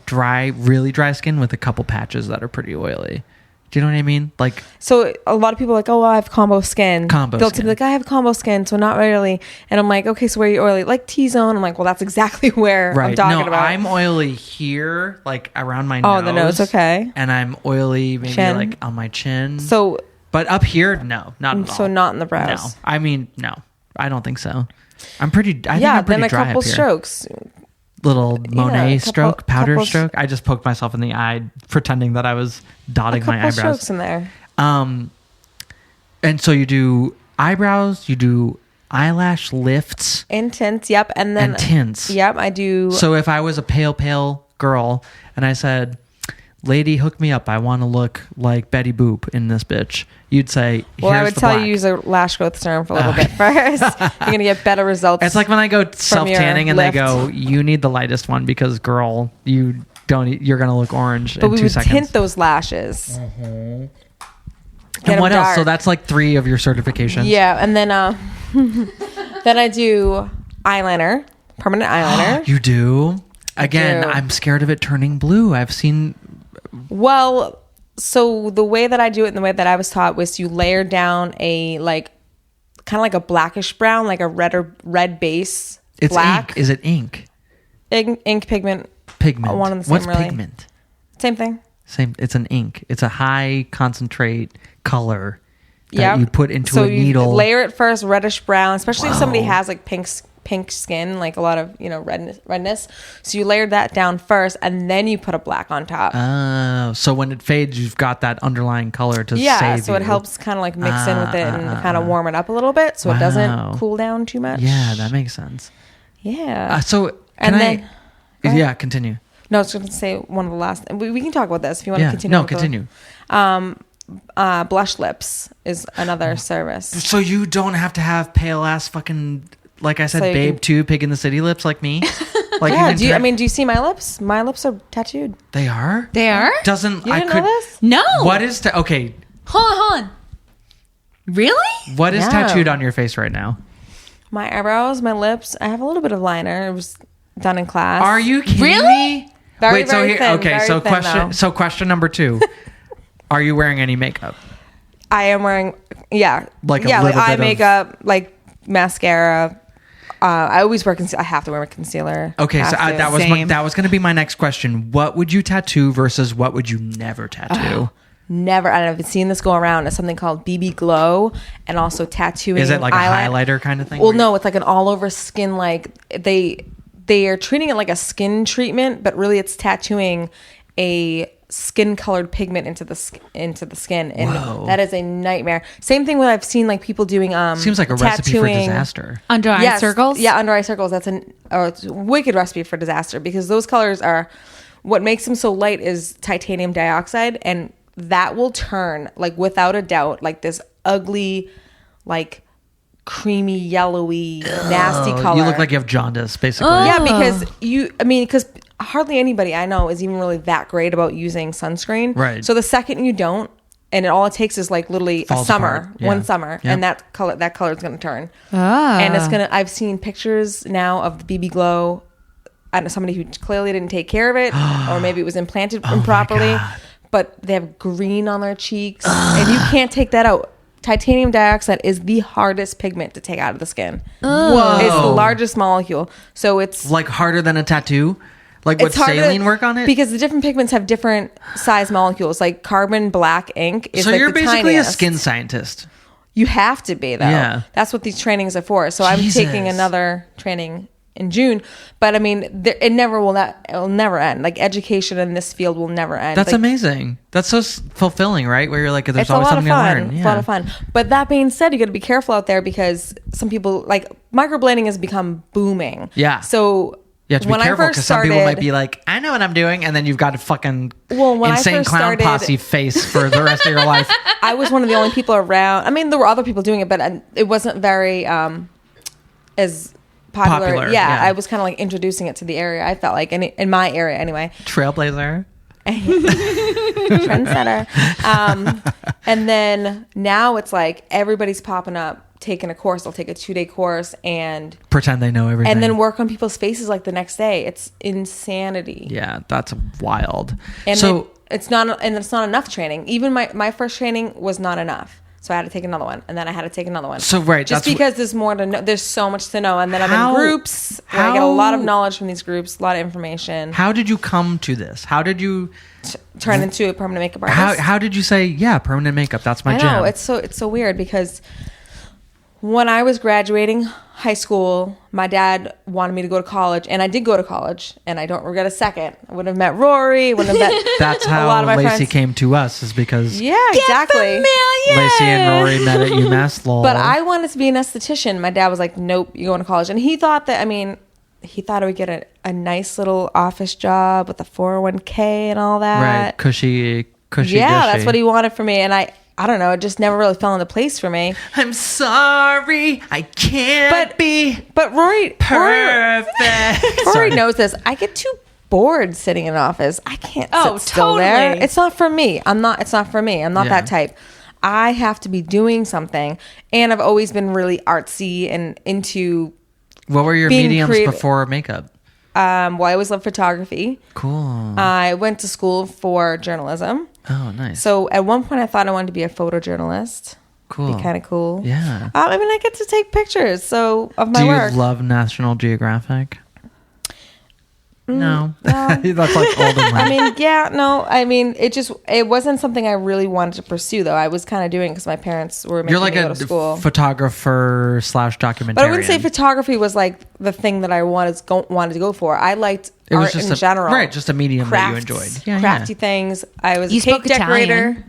really dry skin with a couple patches that are pretty oily. Do you know what I mean? Like, So a lot of people are like, oh, I have combo skin. They'll skin. be like, I have combo skin, so not really. And I'm like, okay, so where are you oily? Like T-zone. I'm like, well, that's exactly where I'm talking about. I'm oily here, like around my Oh, nose. the nose, okay. And I'm oily maybe Chin. like on my chin. So but up here, no, not at all. So not in the No, brows. I mean, no, I don't think so. I think I'm then pretty a dry couple up here. strokes. Little Monet a couple- stroke, powder couple- stroke. I just poked myself in the eye, pretending that I was dotting my Couple eyebrows. strokes in there. And so you do eyebrows, you do eyelash lifts And tints, yep. And then and tints. Yep, I do. So if I was a pale girl and I said, "Lady, hook me up. I want to look like Betty Boop in this bitch," you'd say, well, I "Here's would the tell black." you use a lash growth serum for a little bit first. You're gonna get better results. It's like when I go self tanning and lift. they go, "You need the lightest one because, girl, you're gonna look orange but in we 2 would seconds." tint those lashes. And what else? dark. So that's like 3 of your certifications. Yeah, and then then I do eyeliner, permanent eyeliner. You do? Again, do. I'm scared of it turning blue. I've seen. Well, so the way that I do it and the way that I was taught was you layer down a like kind of like a blackish brown, like a red base. It's black. ink. Is it ink? Ink pigment. Pigment. One and the same, What's really. pigment? Same thing. Same. It's an ink. It's a high concentrate color that Yeah. you put into So a needle. you layer it first, reddish brown, especially if somebody Whoa. has like pink skin, like a lot of redness. So you layer that down first, and then you put a black on top. Oh, so when it fades, you've got that underlying color to save so it you. helps kind of like mix in with it and kind of warm it up a little bit, so it Wow. doesn't cool down too much. Yeah, that makes sense. Yeah. So can And I? then- go ahead. Yeah, continue. No, I was going to say one of the last. We can talk about this if you want to Yeah, continue. no, with the- continue. Blush lips is another service. So you don't have to have pale ass fucking, like I said, So you babe can- 2 Pig in the City lips like me. Like Yeah. you can Do you see my lips? My lips are tattooed. they are. They are? Doesn't You I didn't could? know this? No. What is okay? Hold on. Really? What is Yeah. tattooed on your face right now? My eyebrows, my lips. I have a little bit of liner. It was done in class. Are you kidding Really? me? Very, Wait, so very here, thin, okay, very so thin, question, though. so question number 2: Are you wearing any makeup? I am wearing, Like a like little eye bit of- makeup, like mascara. I always wear I have to wear my concealer. Okay, so Have to. that was Same. that was going to be my next question. What would you tattoo versus what would you never tattoo? Never. I don't know if you've seen this go around. It's something called BB Glow, and also tattooing. Is it like a eyeliner. highlighter kind of thing? Well, no, it's like an all over skin. Like they are treating it like a skin treatment, but really it's tattooing a skin colored pigment into the skin, and Whoa. that is a nightmare. Same thing with I've seen like people doing Seems like a recipe for tattooing- disaster. Under eye circles? Yeah, under eye circles. That's it's a wicked recipe for disaster because those colors are what makes them so light is titanium dioxide, and that will turn like without a doubt like this ugly, like creamy yellowy nasty color. You look like you have jaundice, basically. Yeah, because hardly anybody I know is even really that great about using sunscreen. Right. So the second you don't, and all it takes is like literally Falls a summer, apart. Yeah. one summer, Yep. and that color is going to turn. Ah. And it's gonna. I've seen pictures now of the BB Glow. I know somebody who clearly didn't take care of it, or maybe it was implanted improperly. God. But they have green on their cheeks, and you can't take that out. Titanium dioxide is the hardest pigment to take out of the skin. Whoa. It's the largest molecule, so it's Like harder than a tattoo? Like would it's harder saline work on it? because the different pigments have different size molecules. Like carbon black ink is so like you're the basically tiniest. a skin scientist. You have to be though. Yeah. That's what these trainings are for. So I'm taking Jesus. another training in June, but I mean, it will never end. Like education in this field will never end. That's like, amazing. That's so fulfilling, right? Where you're like, there's it's a always lot of something to fun. learn. It's a lot of fun. But that being said, you got to be careful out there because some people like microblading has become booming. Yeah. So You have to be when careful I because first some people might started- be like, I know what I'm doing. And then you've got a fucking When I insane first clown started- posse face for the rest of your life. I was one of the only people around. I mean, there were other people doing it, but it wasn't very as popular. Yeah. I was kind of like introducing it to the area. I felt like in my area anyway. Trailblazer. Trendsetter. And then now it's like everybody's popping up, taking a course. They'll take a 2-day course and Pretend they know everything. then work on people's faces like the next day. It's insanity. Yeah, that's wild. And So it's not enough training. Even my first training was not enough. So I had to take another one, and then I had to take another one. So, right, just that's because there's more to know. There's so much to know, and then I'm How- in groups where I get a how- lot of knowledge from these groups, a lot of information. how did you come to this? How did you Turn into a permanent makeup artist. how did you say, yeah, permanent makeup, that's my I jam? know it's so weird because when I was graduating high school, my dad wanted me to go to college, and I did go to college, and I don't regret a second. I would have met Rory, would have met That's a how lot of my Lacey friends. came to us, is because Yeah, exactly. Lacey and Rory met at UMass. Lol. But I wanted to be an esthetician. My dad was like, "Nope, you're going to college," and he thought that. I mean, he thought I would get a nice little office job with a 401k and all that. right, cushy. Yeah, gushy. that's what he wanted for me, and I don't know. It just never really fell into place for me. I'm sorry, I can't be But Rory perfect. Rory Sorry. knows this. I get too bored sitting in an office. I can't Oh, sit still there. totally. It's not for me. It's not for me. I'm not Yeah. that type. I have to be doing something. And I've always been really artsy and into. What were your being mediums creative. before makeup? Well, I always loved photography. Cool. I went to school for journalism. Oh, nice. So at one point I thought I wanted to be a photojournalist. Cool. Be kind of cool. Yeah. I mean, I get to take pictures of my Do you work. love National Geographic? No. no. That's like old and I mean, yeah, no. I mean, it wasn't something I really wanted to pursue, though. I was kind of doing because my parents were making You're like me go a to school. photographer / documentarian. But I wouldn't say photography was like the thing that I wanted to go for. I liked art in general. Right, just a medium that you Crafts, enjoyed. Yeah, crafty things. I was You a cake spoke Italian. decorator.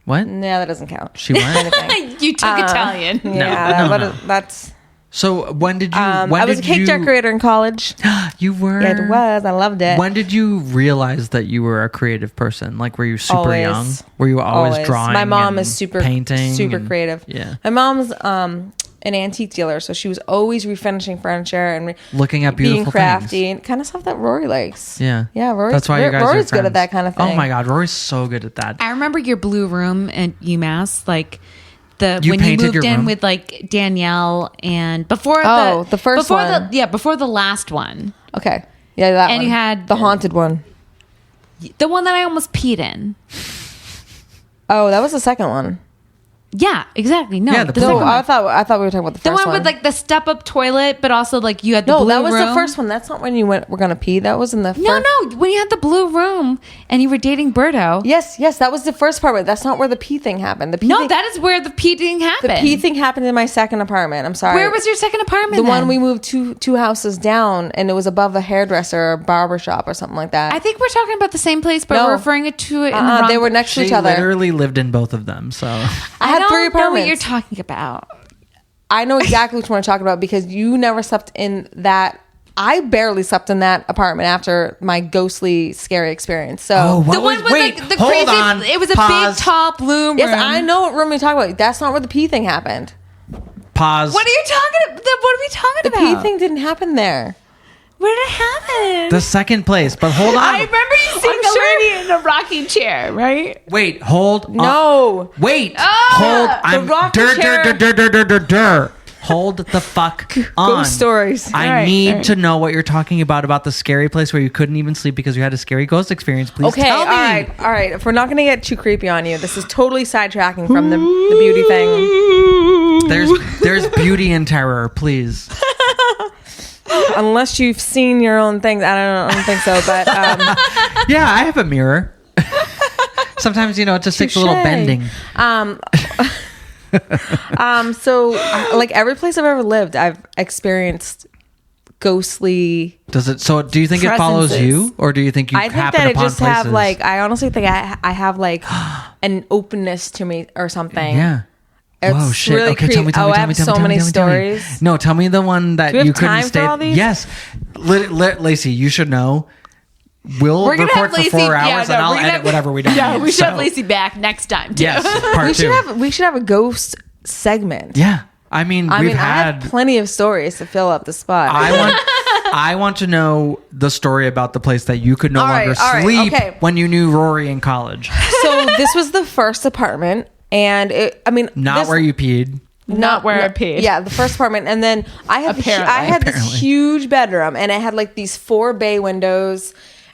What? No, that doesn't count. She what? You took Italian. Yeah, No. that's. So when did you? I was a cake decorator in college. You were. Yeah, it was. I loved it. When did you realize that you were a creative person? Like, were you super Always. young? Were you always drawing? My mom and is super painting, super and- creative. Yeah, My mom's an antique dealer, so she was always refinishing furniture and looking at being beautiful crafty things. and kind of stuff that Rory likes. Yeah, Yeah, Rory's, That's why you guys Rory's are good at friends. that kind of thing. Oh my God, Rory's so good at that. I remember your blue room at UMass, like when you painted moved your in room? with like Danielle and before the first one. before the last one, Okay. Yeah, that And one. you had- the haunted one. the one that I almost peed in. Oh, that was the second one. Yeah, exactly. No, Yeah, the the blue No, second one. one. I thought we were talking about the The first one with like the step up toilet, but also like you had the No, blue that was room. the first one. That's not when you were gonna pee. That was in the first. No, when you had the blue room and you were dating Berto. Yes, that was the first part. But that's not where the pee thing happened. The pee No, thing, that is where the peeing happened. the pee thing happened in my second apartment. I'm sorry. Where was your second apartment? the one then? we moved two houses down, and it was above a hairdresser or barber shop or something like that. I think we're talking about the same place, but No. we're referring it to it in the wrong. They were next to She each other. literally lived in both of them. So I had don't three know apartments. what you're talking about. I know exactly which one I'm talking about because you never slept in that. I barely slept in that apartment after my ghostly, scary experience. So, The one with like the hold crazy. on, It was a pause, big, tall blue room. yes, I know what room you're talking about. That's not where the pee thing happened. Pause. What are you talking about? What are we talking The about? pee thing didn't happen there. Where did it happen? The second place, but hold on. I remember you seeing the lady in a rocking chair, right? Wait, hold. No. Wait. Ah, Hold. the I'm rocking chair. Hold the fuck on. Ghost stories. I Alright, need alright. to know what you're talking about the scary place where you couldn't even sleep because you had a scary ghost experience. Please Okay, tell me. all right. If we're not going to get too creepy on you, this is totally sidetracking from the beauty thing. There's beauty in terror, please. Unless you've seen your own things. I don't think so, but Yeah, I have a mirror. Sometimes, it just takes a little touche. bending. So like every place I've ever lived, I've experienced ghostly. Does it? So, do you think it follows Presences. you, or do you think you I think happen that it upon just places? have like, I honestly think I have like an openness to me or something. Yeah. It's Whoa, shit. really Okay, tell me, creepy. tell me, I have so many stories. No, tell me the one that Do we have you couldn't time for stay. all these? Yes, Lacey, you should know. We'll We're gonna record have Lacey. for 4 hours, and I'll we're gonna edit have- whatever we don't. Yeah, need, we should have so- Lacey back next time too. Yes, part two. We should have a ghost segment. Yeah, I mean, I we've mean, I had. have plenty of stories to fill up the spot. I want to know the story about the place that you could no All right, longer all right, sleep okay. when you knew Rory in college. So this was the first apartment, and Not this- where you peed. Not where I peed. Yeah, the first apartment, and then I had Apparently. this huge bedroom, and it had like these 4 bay windows,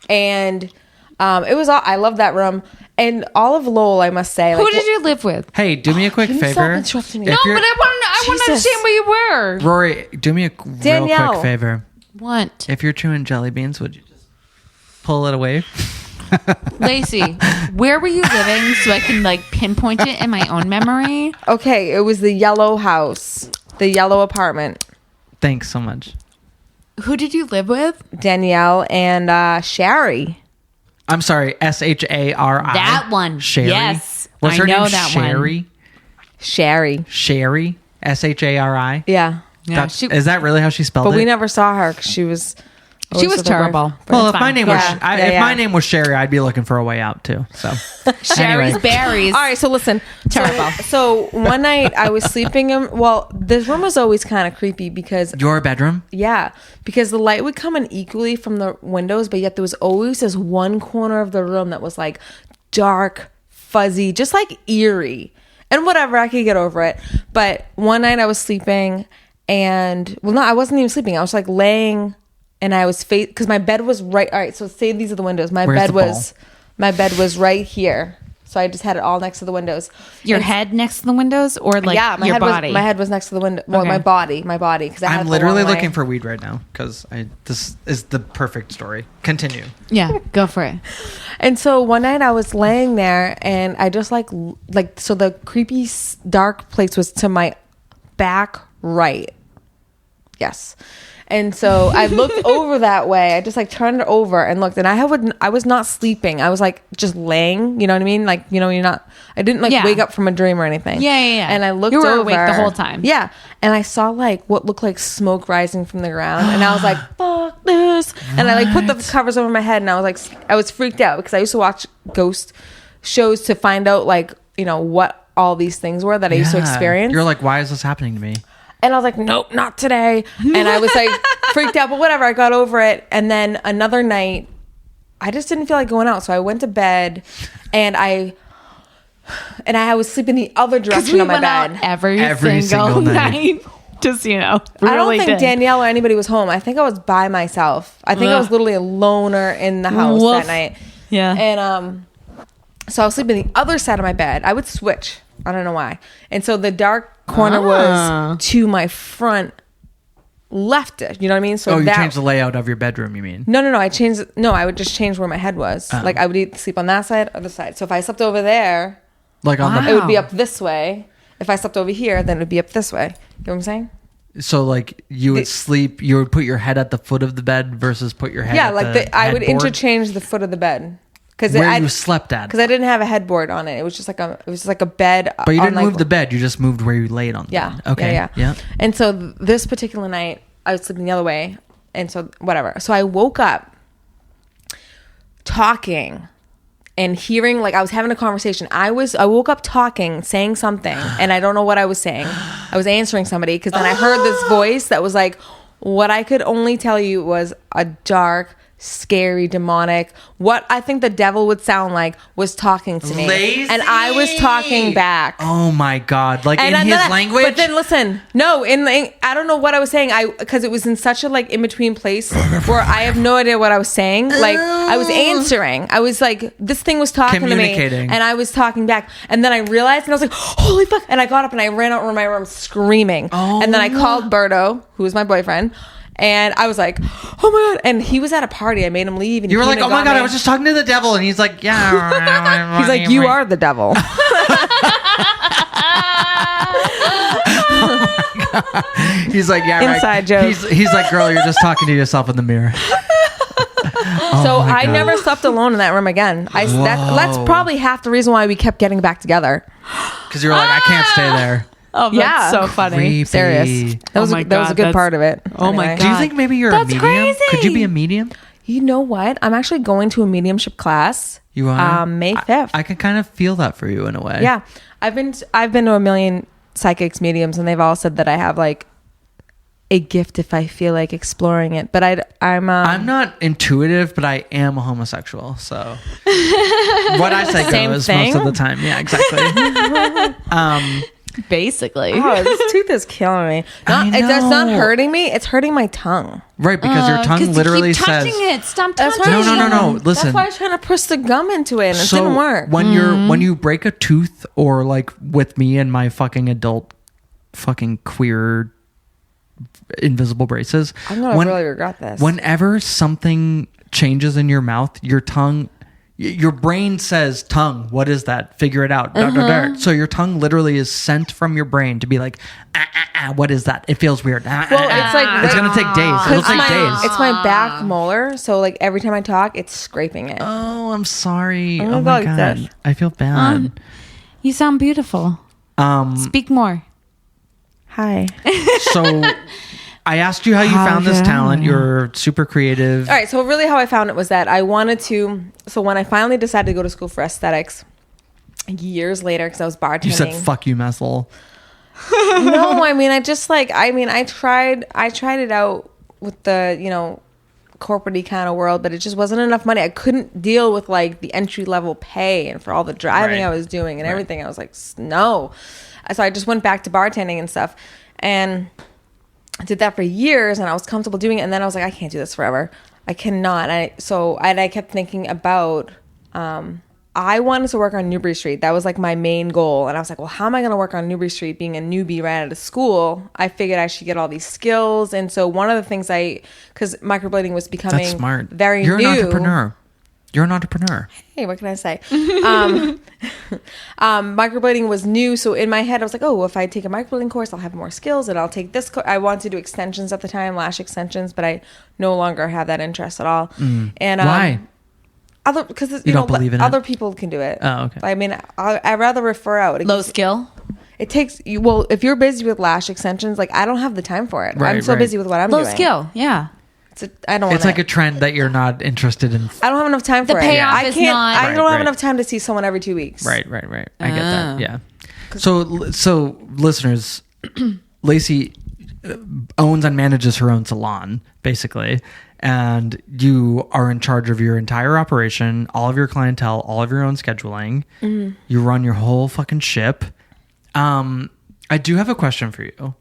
and it was all. I love that room, and all of Lowell, I must say. Who like, did you live with? Hey, do me a quick can you stop favor. interrupting me? If No, you're- but I want to Jesus. understand where you were. Rory, do me a real Danielle. quick favor. What? If you're chewing jelly beans, would you just pull it away? Lacey, where were you living so I can like pinpoint it in my own memory? Okay, it was the yellow house, the yellow apartment. Thanks so much. Who did you live with? Danielle and Sherry. I'm sorry, Shari. That one. Sherry. Yes, What's I her know name? that one. Sherry. Sherry. Sherry. Shari. Yeah. Yeah, Is that really how she spelled But it? we never saw her because she was. She always was with her terrible. boyfriend. Well, It's if my fine. name Yeah, was yeah, if yeah. my name was Sherry, I'd be looking for a way out too. So Sherry's berries. All right, so listen. Terrible. So one night I was sleeping in. Well, this room was always kind of creepy because your bedroom. because the light would come in equally from the windows, but yet there was always this one corner of the room that was like dark, fuzzy, just like eerie. And whatever, I could get over it. But one night I was sleeping and, well, no, I wasn't even sleeping. I was like laying and I was because my bed was right. All right, so say these are the windows. My bed was right here. So I just had it all next to the windows. Your head next to the windows, or like your body? My head was next to the window. Well, my body. Because I'm literally looking for weed right now because this is the perfect story. Continue. Yeah, go for it. And so one night I was laying there, and I just like so the creepy dark place was to my back right. Yes. And so I looked over that way. I just like turned it over and looked, and I was not sleeping. I was like just laying, you know what I mean? Like, I didn't like wake up from a dream or anything. Yeah. And I looked over. You were over, awake the whole time. Yeah. And I saw like what looked like smoke rising from the ground. And I was like, fuck this. And I like put the covers over my head, and I was freaked out because I used to watch ghost shows to find out like, what all these things were that I used to experience. You're like, why is this happening to me? And I was like, nope, not today. And I was like freaked out, but whatever. I got over it. And then another night, I just didn't feel like going out. So I went to bed and I was sleeping the other direction on my bed. Every single night. Just, really I don't think Danielle or anybody was home. I think I was by myself. I think I was literally a loner in the house that night. Yeah. And so I was sleeping the other side of my bed. I would switch. I don't know why. And so the dark corner was to my front left. You know what I mean? So you changed the layout of your bedroom, you mean? No. I would just change where my head was. Like I would sleep on that side or the side. So if I slept over there, like on it would be up this way. If I slept over here, then it would be up this way. You know what I'm saying? So like you would sleep, you would put your head at the foot of the bed versus put your head at the I would headboard? interchange the foot of the bed. Where you slept at? Because I didn't have a headboard on it. It was just like a bed. But you didn't move the bed. You just moved where you laid on the bed. Okay. Yeah. And so this particular night, I was sleeping the other way. And so whatever. So I woke up talking and hearing, like I was having a conversation. I woke up talking, saying something, and I don't know what I was saying. I was answering somebody because then I heard this voice that was like, what I could only tell you was a dark, scary, demonic, what I think the devil would sound like was talking to me. Lacey! And I was talking back. Oh my God. Like in his language? But then listen, no, I don't know what I was saying. Because it was in such a like in between place where I have no idea what I was saying. Like I was answering. I was like, this thing was talking to me and I was talking back. And then I realized and I was like, holy fuck. And I got up and I ran out of my room screaming. Oh. And then I called Berto, who was my boyfriend. And I was like, oh my God. And he was at a party. I made him leave. And you were like, oh my God, I was just talking to the devil. And he's like, yeah. He's like, you are the devil. Oh he's like, yeah, inside joke. He's like, girl, you're just talking to yourself in the mirror. So I never slept alone in that room again. That's probably half the reason why we kept getting back together. Because you were like, I can't stay there. Oh, that's so funny. Creepy. Serious. That was a good part of it. Oh my God. Do you think maybe you're a medium? Crazy. Could you be a medium? You know what? I'm actually going to a mediumship class. You are? May 5th. I can kind of feel that for you in a way. Yeah. I've been to a million psychics, mediums, and they've all said that I have like a gift if I feel like exploring it. But I'm not intuitive, but I am a homosexual. So what I say goes most of the time. Yeah, exactly. Basically. Oh, this tooth is killing me. It's not hurting me. It's hurting my tongue. Right, because your tongue literally says... touching it. Stop touching it. No. Listen. That's why I was trying to press the gum into it, and it didn't work. When you break a tooth, or like with me and my fucking adult fucking queer invisible braces... I'm going to really regret this. Whenever something changes in your mouth, your tongue... Your brain says, tongue, what is that? Figure it out. So your tongue literally is sent from your brain to be like, what is that? It feels weird. Well, it's like... It's going to take days. It'll take days. It's my back molar, so like every time I talk, it's scraping it. Oh, I'm sorry. I'm oh my God. God. I feel bad. You sound beautiful. Speak more. Hi. So... I asked you how you found this talent. You're super creative. All right. So really how I found it was that I wanted to... So when I finally decided to go to school for aesthetics, years later, because I was bartending... You said, fuck you, Messel. No, I mean, I tried it out with the, corporate-y kind of world, but it just wasn't enough money. I couldn't deal with like the entry level pay and for all the driving Right. I was doing and everything. I was like, no. So I just went back to bartending and stuff, and I did that for years, and I was comfortable doing it. And then I was like, I can't do this forever. I cannot. I kept thinking about, I wanted to work on Newbury Street. That was like my main goal. And I was like, well, how am I going to work on Newbury Street being a newbie right out of school? I figured I should get all these skills. And so one of the things because microblading was becoming That's smart. very You're new. an entrepreneur. You're an entrepreneur. Hey, what can I say? Microblading was new. So in my head, I was like, oh, well, if I take a microblading course, I'll have more skills, and I'll take this. I wanted to do extensions at the time, lash extensions, but I no longer have that interest at all. And Why? Because You don't believe in it? other people can do it. Oh, okay. I mean, I'd rather refer out. Low skill. It takes you. Well, if you're busy with lash extensions, like I don't have the time for it. Right, I'm so right. busy with what I'm Low doing. skill. Yeah. I don't. It's like a trend that you're not interested in. I don't have enough time The for it. payoff I is can't. not- I don't Right, have right. enough time to see someone every 2 weeks. Right. I get that. Ah. Yeah. So listeners, Lacey owns and manages her own salon, basically. And you are in charge of your entire operation, all of your clientele, all of your own scheduling. Mm-hmm. You run your whole fucking ship. I do have a question for you.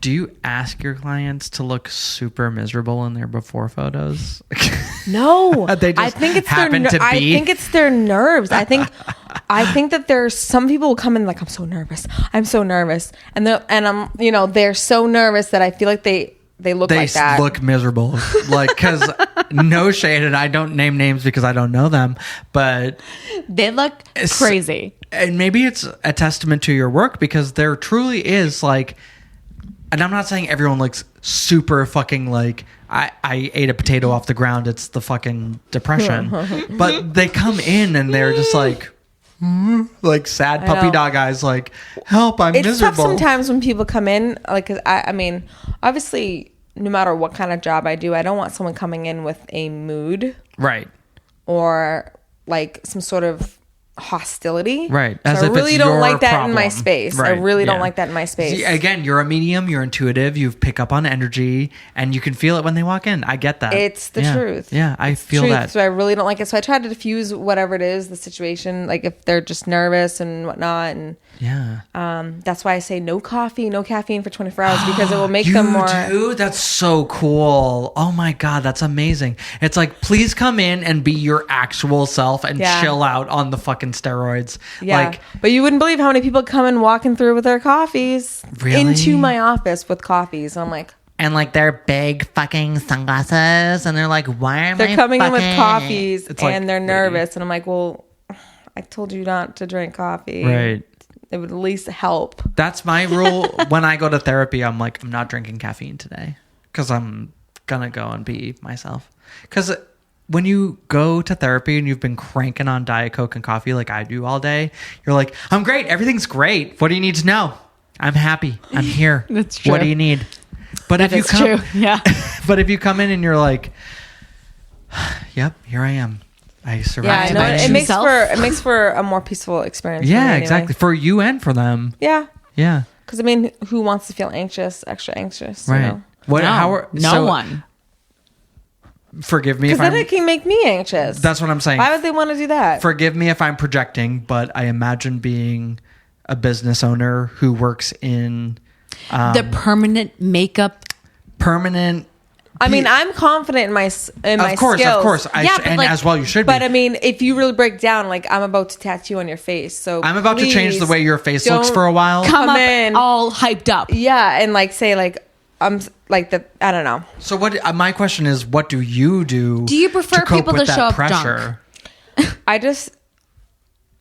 Do you ask your clients to look super miserable in their before photos? No, They just I think it's happen to I be. think it's their nerves. I think that there's some people will come in like, I'm so nervous, and they're so nervous that I feel like they look They like that. look miserable. Like, because no shade, and I don't name names because I don't know them, but They look crazy. and maybe it's a testament to your work, because there truly is like, and I'm not saying everyone looks super fucking like I ate a potato off the ground, it's the fucking depression, but they come in and they're just like sad puppy know. dog eyes, like, help, I'm It's miserable. tough sometimes when people come in, like, 'cause I mean, obviously, no matter what kind of job I do, I don't want someone coming in with a mood Right. or like some sort of hostility. Right. So As I if really it's don't your like that in my problem. space. Right, I really don't yeah. like that in my space. See, again, you're a medium, you're intuitive, you pick up on energy, and you can feel it when they walk in. I get that. It's the Yeah. truth. Yeah, I feel Truth. that. So I really don't like it. So I try to diffuse whatever it is, the situation, like if they're just nervous and whatnot. And Yeah. that's why I say no coffee, no caffeine for 24 hours, because it will make them more. Dude, that's so cool. Oh my God, that's amazing. It's like, please come in and be your actual self and Yeah. chill out on the fucking steroids. Yeah. Like, But you wouldn't believe how many people come in walking through with their coffees Really? into my office with coffees. And I'm like, and like their big fucking sunglasses, and they're like, why am they're I coming in with fucking-" coffees It's like, and they're lady. nervous. And I'm like, well, I told you not to drink coffee. Right. It would at least help. That's my rule. When I go to therapy, I'm like, I'm not drinking caffeine today, because I'm gonna go and be myself. Because when you go to therapy and you've been cranking on Diet Coke and coffee like I do all day, you're like, I'm great, everything's great, what do you need to know? I'm happy, I'm here. That's true. What do you need? But if you That's come true. Yeah. but if you come in and you're like, yep, here I am, I survived Yeah, I know. tonight. It makes Yourself. for a more peaceful experience. for me Yeah, anyway. exactly, for you and for them. Yeah. Yeah, Because I mean, who wants to feel anxious, extra anxious? right. You know? What? No, How are, no so, one. Forgive me Because if then I'm. it can make me anxious. That's what I'm saying. Why would they want to do that? Forgive me if I'm projecting, but I imagine being a business owner who works in The permanent makeup. permanent. I mean, I'm confident in my Of course, skills. of course, Yeah, but and like- as well you should But be. I mean, if you really break down, like I'm about to tattoo on your face, so I'm about to change the please way your face looks don't for a while. Come up in. all hyped up. Yeah, and like say like I'm like the I don't know. So what? My question is, what do you do? Do you prefer to cope people with to that show up pressure? I just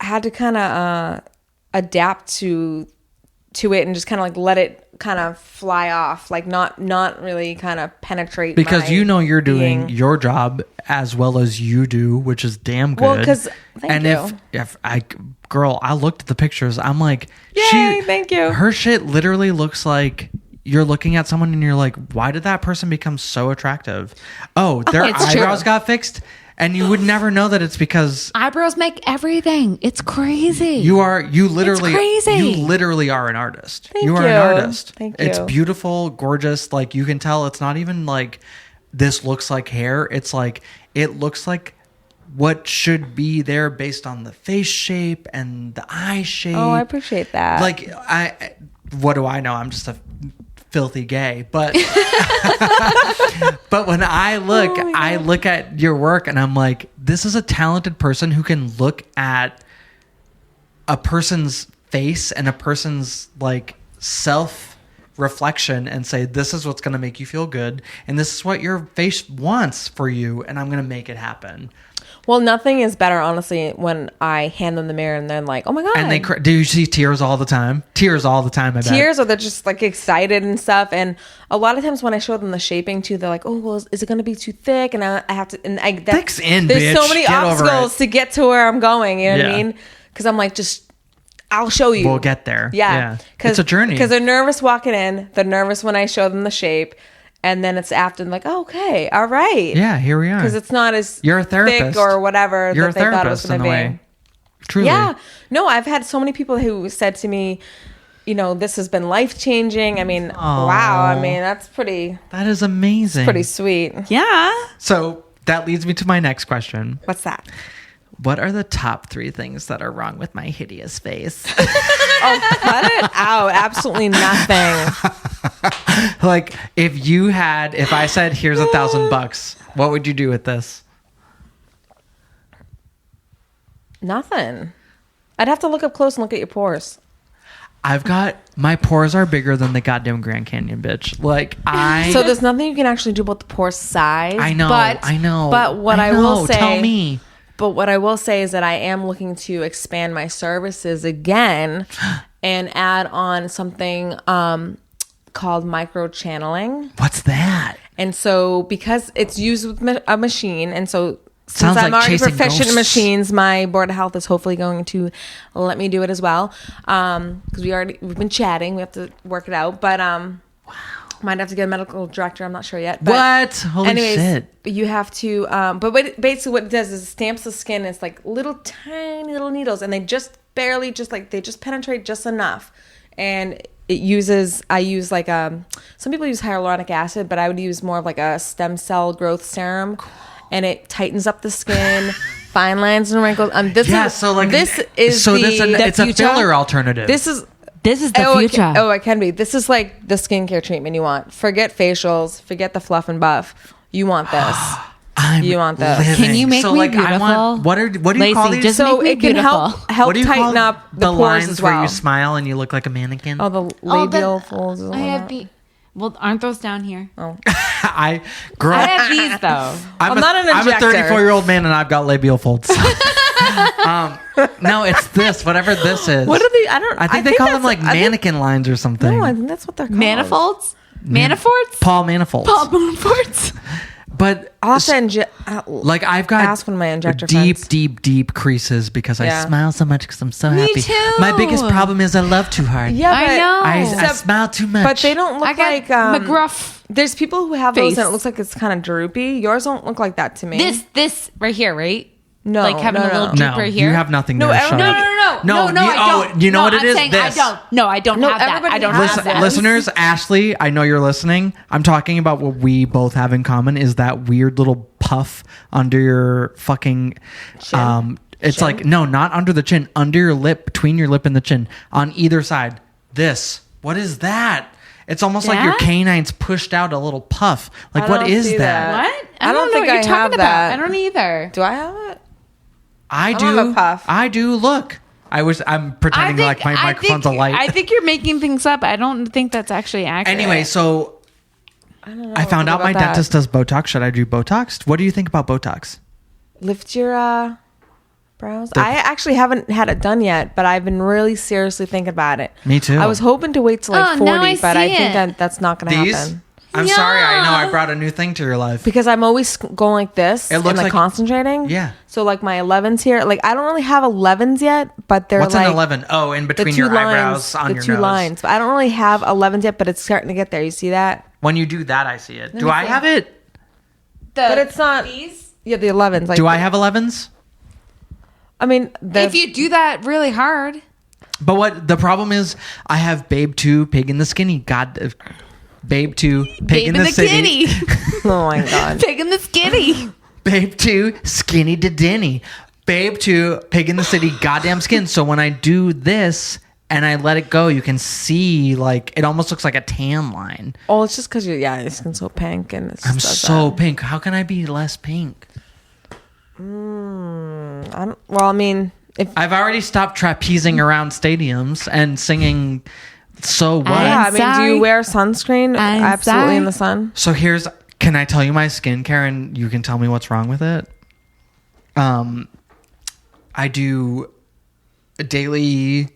had to kind of adapt to it and just kind of like let it kind of fly off, like not really kind of penetrate. Because my you know you're doing being. your job as well as you do, which is damn good. Well, 'cause- thank and you. if I looked at the pictures, I'm like, Yay, thank you. Her shit literally looks like you're looking at someone and you're like, why did that person become so attractive? Oh, their it's true. eyebrows got fixed, and you would never know that it's because Eyebrows make everything. It's crazy. you literally crazy. you literally are an artist. Thank you are you. an artist. Thank It's you. beautiful, gorgeous. Like you can tell, it's not even like this looks like hair. It's like, it looks like what should be there based on the face shape and the eye shape. Oh, I appreciate that. Like, what do I know? I'm just a filthy gay. But but when I look at your work and I'm like, this is a talented person who can look at a person's face and a person's like self reflection and say, this is what's going to make you feel good, and this is what your face wants for you, and I'm going to make it happen. Well, nothing is better, honestly, when I hand them the mirror and they're like, oh my God. And they do you see tears all the time? Tears all the time, I bet. Tears, or they're just like excited and stuff. And a lot of times when I show them the shaping too, they're like, oh, well, is it going to be too thick? And I have to, and thick's in, there's bitch. so many Get over obstacles it. to get to where I'm going. You know what Yeah. I mean? Because I'm like, I'll show you. We'll get there. Yeah. It's a journey. Because they're nervous walking in. They're nervous when I show them the shape. And then it's after, like, oh, okay, all right. Yeah, here we are. Because it's not as You're a therapist. thick or whatever You're that a they thought it was therapist going in to a be. way. Truly. Yeah. No, I've had so many people who said to me, you know, this has been life-changing. I mean, wow. I mean, that's pretty That is amazing. sweet. Yeah. So that leads me to my next question. What's that? What are the top 3 things that are wrong with my hideous face? Oh, cut it out. Absolutely nothing. Like, if I said, here's $1,000, what would you do with this? Nothing. I'd have to look up close and look at your pores. My pores are bigger than the goddamn Grand Canyon, bitch. Like, So there's nothing you can actually do about the pore size. I know. But what I will say, tell me. But what I will say is that I am looking to expand my services again and add on something called micro channeling. What's that? And so because it's used with a machine, and so since Sounds I'm like already chasing proficient in ghosts. machines, my board of health is hopefully going to let me do it as well. Because we've been chatting, we have to work it out. But might have to get a medical director. I'm not sure yet. But What? Holy anyways, shit. you have to. Basically, what it does is it stamps the skin. It's like tiny little needles, and they just barely, they just penetrate just enough. And I use like some people use hyaluronic acid, but I would use more of like a stem cell growth serum, and it tightens up the skin, fine lines and wrinkles. It's a filler alternative. This is the future. It can be. This is like the skincare treatment you want. Forget facials. Forget the fluff and buff. You want this. You want this. living. Can you make me I beautiful? want, what do you Lacey, call these? just So make me it can beautiful. help What do you tighten call up the pores lines as well. where you smile and you look like a mannequin? Oh, the labial folds. I have well, aren't those down here? Oh. I have these though. I'm not an injector. I'm a 34-year-old man and I've got labial folds. No, it's this. Whatever this is. What are they? I think they call them like mannequin lines or something. No, I think that's what they're called. Manifolds? Manifords? Paul Manifolds. Paul Manifolds? But I'll have to like I've got ask one of my injector deep, friends. deep creases because I Yeah. smile so much because I'm so Me happy. too. My biggest problem is I love too hard. Yeah, I but, know. I smile too much. but they don't look I got like McGruff. There's people who have those face. and it looks like it's kind of droopy. Yours don't look like that to me. This right here, right? No, like having no, a little no. droop No, right here. you have nothing No, there. everyone- Shut up. No, I don't. you know No, what it I'm is? saying This. I don't. No, I don't No, have that. everybody I don't has have that. that. Listeners, Ashley, I know you're listening. I'm talking about what we both have in common is that weird little puff under your fucking it's Chin? like no, not under the chin, under your lip, between your lip and the chin, on either side. This. What is that? It's almost like your That? canines pushed out a little puff. Like I what don't is see that? What? I don't know think what you're I talking have about. that. I don't either. Do I have it? I don't have do. a puff. I do. Look. I'm pretending like my microphone's a light. I think you're making things up. I don't think that's actually accurate. Anyway, so I don't know. I found out my about that. dentist does Botox. Should I do Botox? What do you think about Botox? Lift your brows. I actually haven't had it done yet, but I've been really seriously thinking about it. Me too. I was hoping to wait till like Oh, 40, now I but I see think it. that's not going to These? happen. I'm Yeah. sorry. I know I brought a new thing to your life. Because I'm always going like this It and looks like like- concentrating. Yeah. So like my 11s here, like I don't really have 11s yet, but they're What's like an 11? Oh, in the between two your lines, eyebrows on the your two nose. lines. But I don't really have 11s yet, but it's starting to get there. You see that? When you do that, I see it. Do me I see. have it? But it's not. These? Yeah, the 11s. Like, Do I have 11s? I mean, If you do that really hard, But what the problem is, I have Babe 2, Pig and the Skinny. God, Babe 2, Pig in the City. Oh my God. Pig in the Skinny. Babe 2, Skinny to Denny. Babe 2, Pig in the City, goddamn skin. So when I do this and I let it go, you can see like it almost looks like a tan line. Oh, it's just because your skin's so pink and it's I'm so pink. How can I be less pink? I mean, if I've already stopped trapezing around stadiums and singing So What. yeah, I mean, sorry. do you wear sunscreen I'm absolutely sorry. in the sun? So can I tell you my skincare and you can tell me what's wrong with it? I do a daily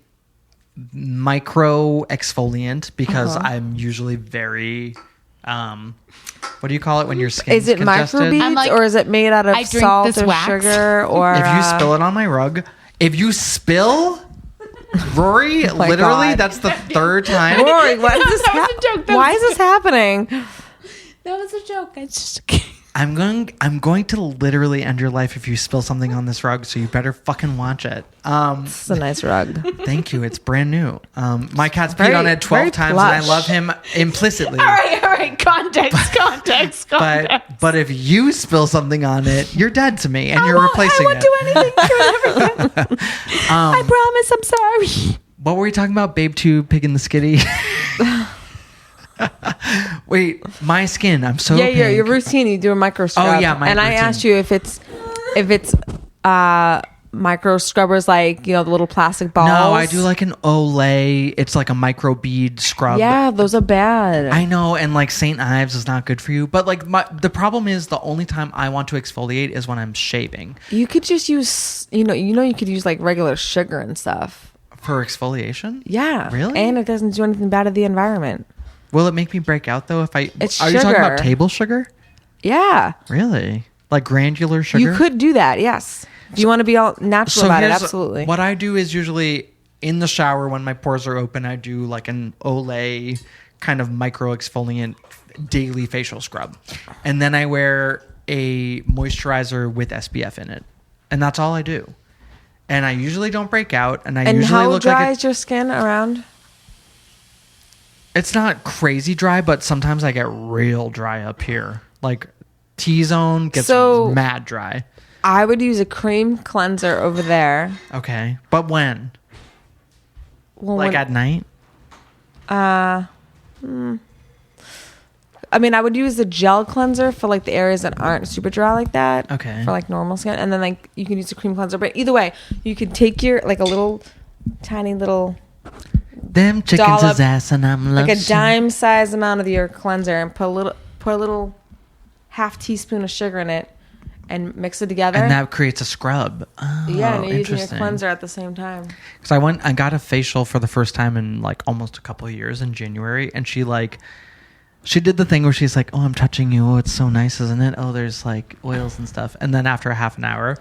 micro exfoliant because I'm usually very, what do you call it when your skin's Is it congested? microbeads I'm like, or is it made out of I drink salt this or wax. sugar or? If you spill it on my rug, Rory, my literally, God. that's the third time. Rory, what is this? That was a joke. That Why was is this happening? That was a joke. It's just. I'm going to literally end your life if you spill something on this rug, so you better fucking watch it. This is a nice rug. Thank you. It's brand new. My cat's Very- peed on it 12 very times, and I plush. love him implicitly. All right. Context. But if you spill something on it, you're dead to me, and you're replacing I it. won't do anything. I promise. I'm sorry. What were we talking about? Babe 2, Pig in the Skitty. Wait, my skin. I'm so Yeah, pink. your routine. You do a micro scrub. Oh, yeah, my and I routine. asked you if it's micro scrubbers like the little plastic balls. No, I do like an Olay. It's like a micro bead scrub. Yeah, those are bad. I know, and like St. Ives is not good for you. But like the problem is the only time I want to exfoliate is when I'm shaving. You could just use you could use like regular sugar and stuff. For exfoliation? Yeah, Really? and it doesn't do anything bad to the environment. Will it make me break out though if I It's Are you talking about sugar. table sugar? Yeah, Really? Like granular sugar? you could do that. Yes, if you want to be all natural about it, here's absolutely. What I do is usually in the shower when my pores are open, I do like an Olay kind of micro exfoliant daily facial scrub. And then I wear a moisturizer with SPF in it. And that's all I do. And I usually don't break out, and I And usually how look dry like is your skin around? it's not crazy dry, but sometimes I get real dry up here. Like T-zone gets mad dry. I would use a cream cleanser over there. Okay. But when? Well, Like at night? I mean, I would use the gel cleanser for like the areas that aren't super dry like that. Okay. For like normal skin, and then like you can use a cream cleanser. But either way, you could take your like a little, tiny little, Them chickens dollop, is ass and I'm like a lotion. dime size amount of your cleanser, and put a little half teaspoon of sugar in it, and mix it together. And that creates a scrub. Oh, yeah, and you're using your interesting. cleanser at the same time. Because I got a facial for the first time in like almost a couple of years in January, and she did the thing where she's like, "Oh, I'm touching you. Oh, it's so nice, isn't it? Oh, there's like oils and stuff." And then after a half an hour,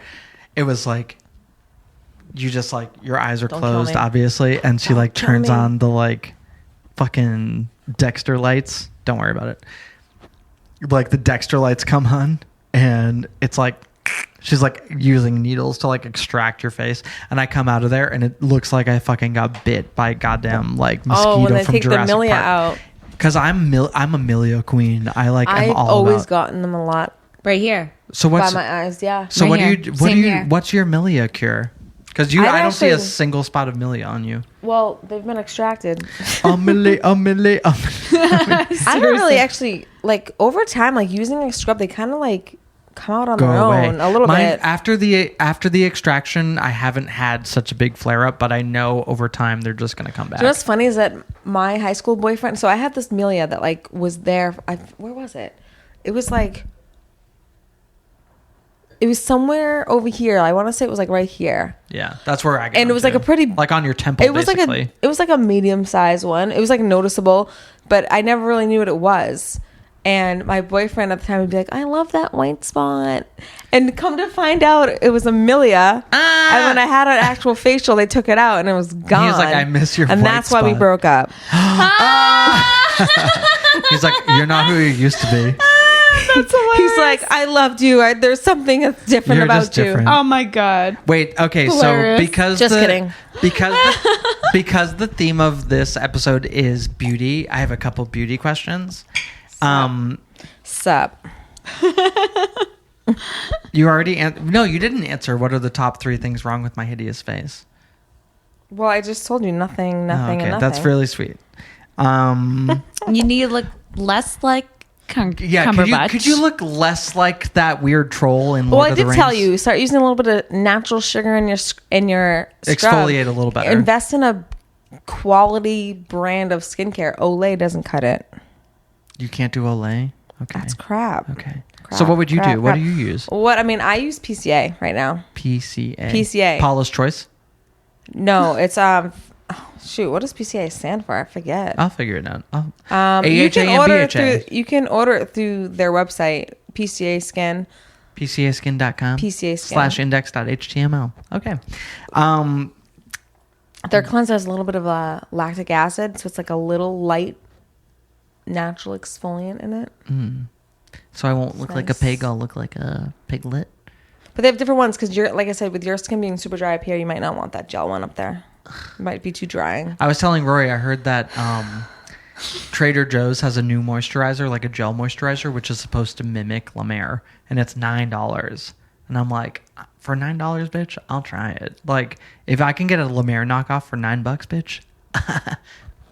it was like, you just like your eyes are Don't kill closed, me. obviously, and she Don't like kill turns me. on the like fucking Dexter lights. Don't worry about it. Like the Dexter lights come on, and it's like she's like using needles to like extract your face, and I come out of there, and it looks like I fucking got bit by a goddamn like mosquito When they from take Jurassic the milia Park. out. Because I'm a milia queen. I'm I've all always about. gotten them a lot Right here. So by what's my eyes. Yeah. so Right what here. do you Same here. what's your milia cure? Because I I don't see a actually- single spot of milia on you. Well, they've been extracted. A milia. I don't really actually like over time, like using a scrub, they kind of like come out on Go their away. own a little Mine, bit. after the extraction, I haven't had such a big flare up, but I know over time they're just gonna come back. You know what's funny is that my high school boyfriend. So I had this milia that like was there. Where was it? It was like. It was somewhere over here. I want to say it was like right here. Yeah, that's where I get. And it them was like too. a pretty- like on your temple. It was basically. like a medium sized one. It was like noticeable, but I never really knew what it was. And my boyfriend at the time would be like, "I love that white spot," and come to find out, it was a milia. And when I had an actual facial, they took it out, and it was gone. He was like, "I miss your and white that's why we spot." broke up. He's like, "You're not who you used to be." That's hilarious. He's like, I loved you. There's something that's different You're about just you. different. Oh my God. Wait, okay, Hilarious. so because Just kidding. Because the theme of this episode is beauty, I have a couple beauty questions. Sup? You already no, you didn't answer. What are the top 3 things wrong with my hideous face? Well, I just told you nothing, Oh, and nothing. that's really sweet. You need to look less like Yeah, Cumberbatch. could you look less like that weird troll in Well, Lord I of the did Rings? tell you, start using a little bit of natural sugar in your scrub. Exfoliate a little better. Invest in a quality brand of skincare. Olay doesn't cut it. You can't do Olay? Okay. That's crap. Okay. Crap, So what would you crap, do? What crap. do you use? I use PCA right now. PCA. PCA. Paula's Choice? No, it's what does PCA stand for? I forget. I'll figure it out. You can order it AHA. through their website, PCA Skin. PCAskin.com. PCA Skin. /index.html. Okay. Their cleanser has a little bit of lactic acid, so it's like a little light natural exfoliant in it. So I won't look like a Nice. pig. I'll look like a piglet. But they have different ones because like I said, with your skin being super dry up here, you might not want that gel one up there. It might be too drying. I was telling Rory, I heard that Trader Joe's has a new moisturizer, like a gel moisturizer, which is supposed to mimic La Mer, and it's $9. And I'm like, for $9, bitch, I'll try it. Like, if I can get a La Mer knockoff for $9, bitch,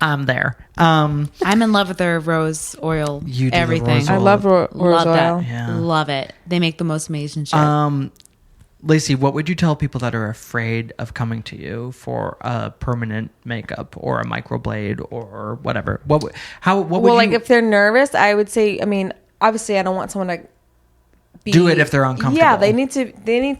I'm there. I'm in love with their rose oil. You do the everything. rose I oil. love rose Love oil. that. Yeah. Love it. They make the most amazing shit. Lacey, what would you tell people that are afraid of coming to you for a permanent makeup or a microblade or whatever? What would Well, you if they're nervous, I would say, obviously I don't want someone to do it if they're uncomfortable? Yeah, they need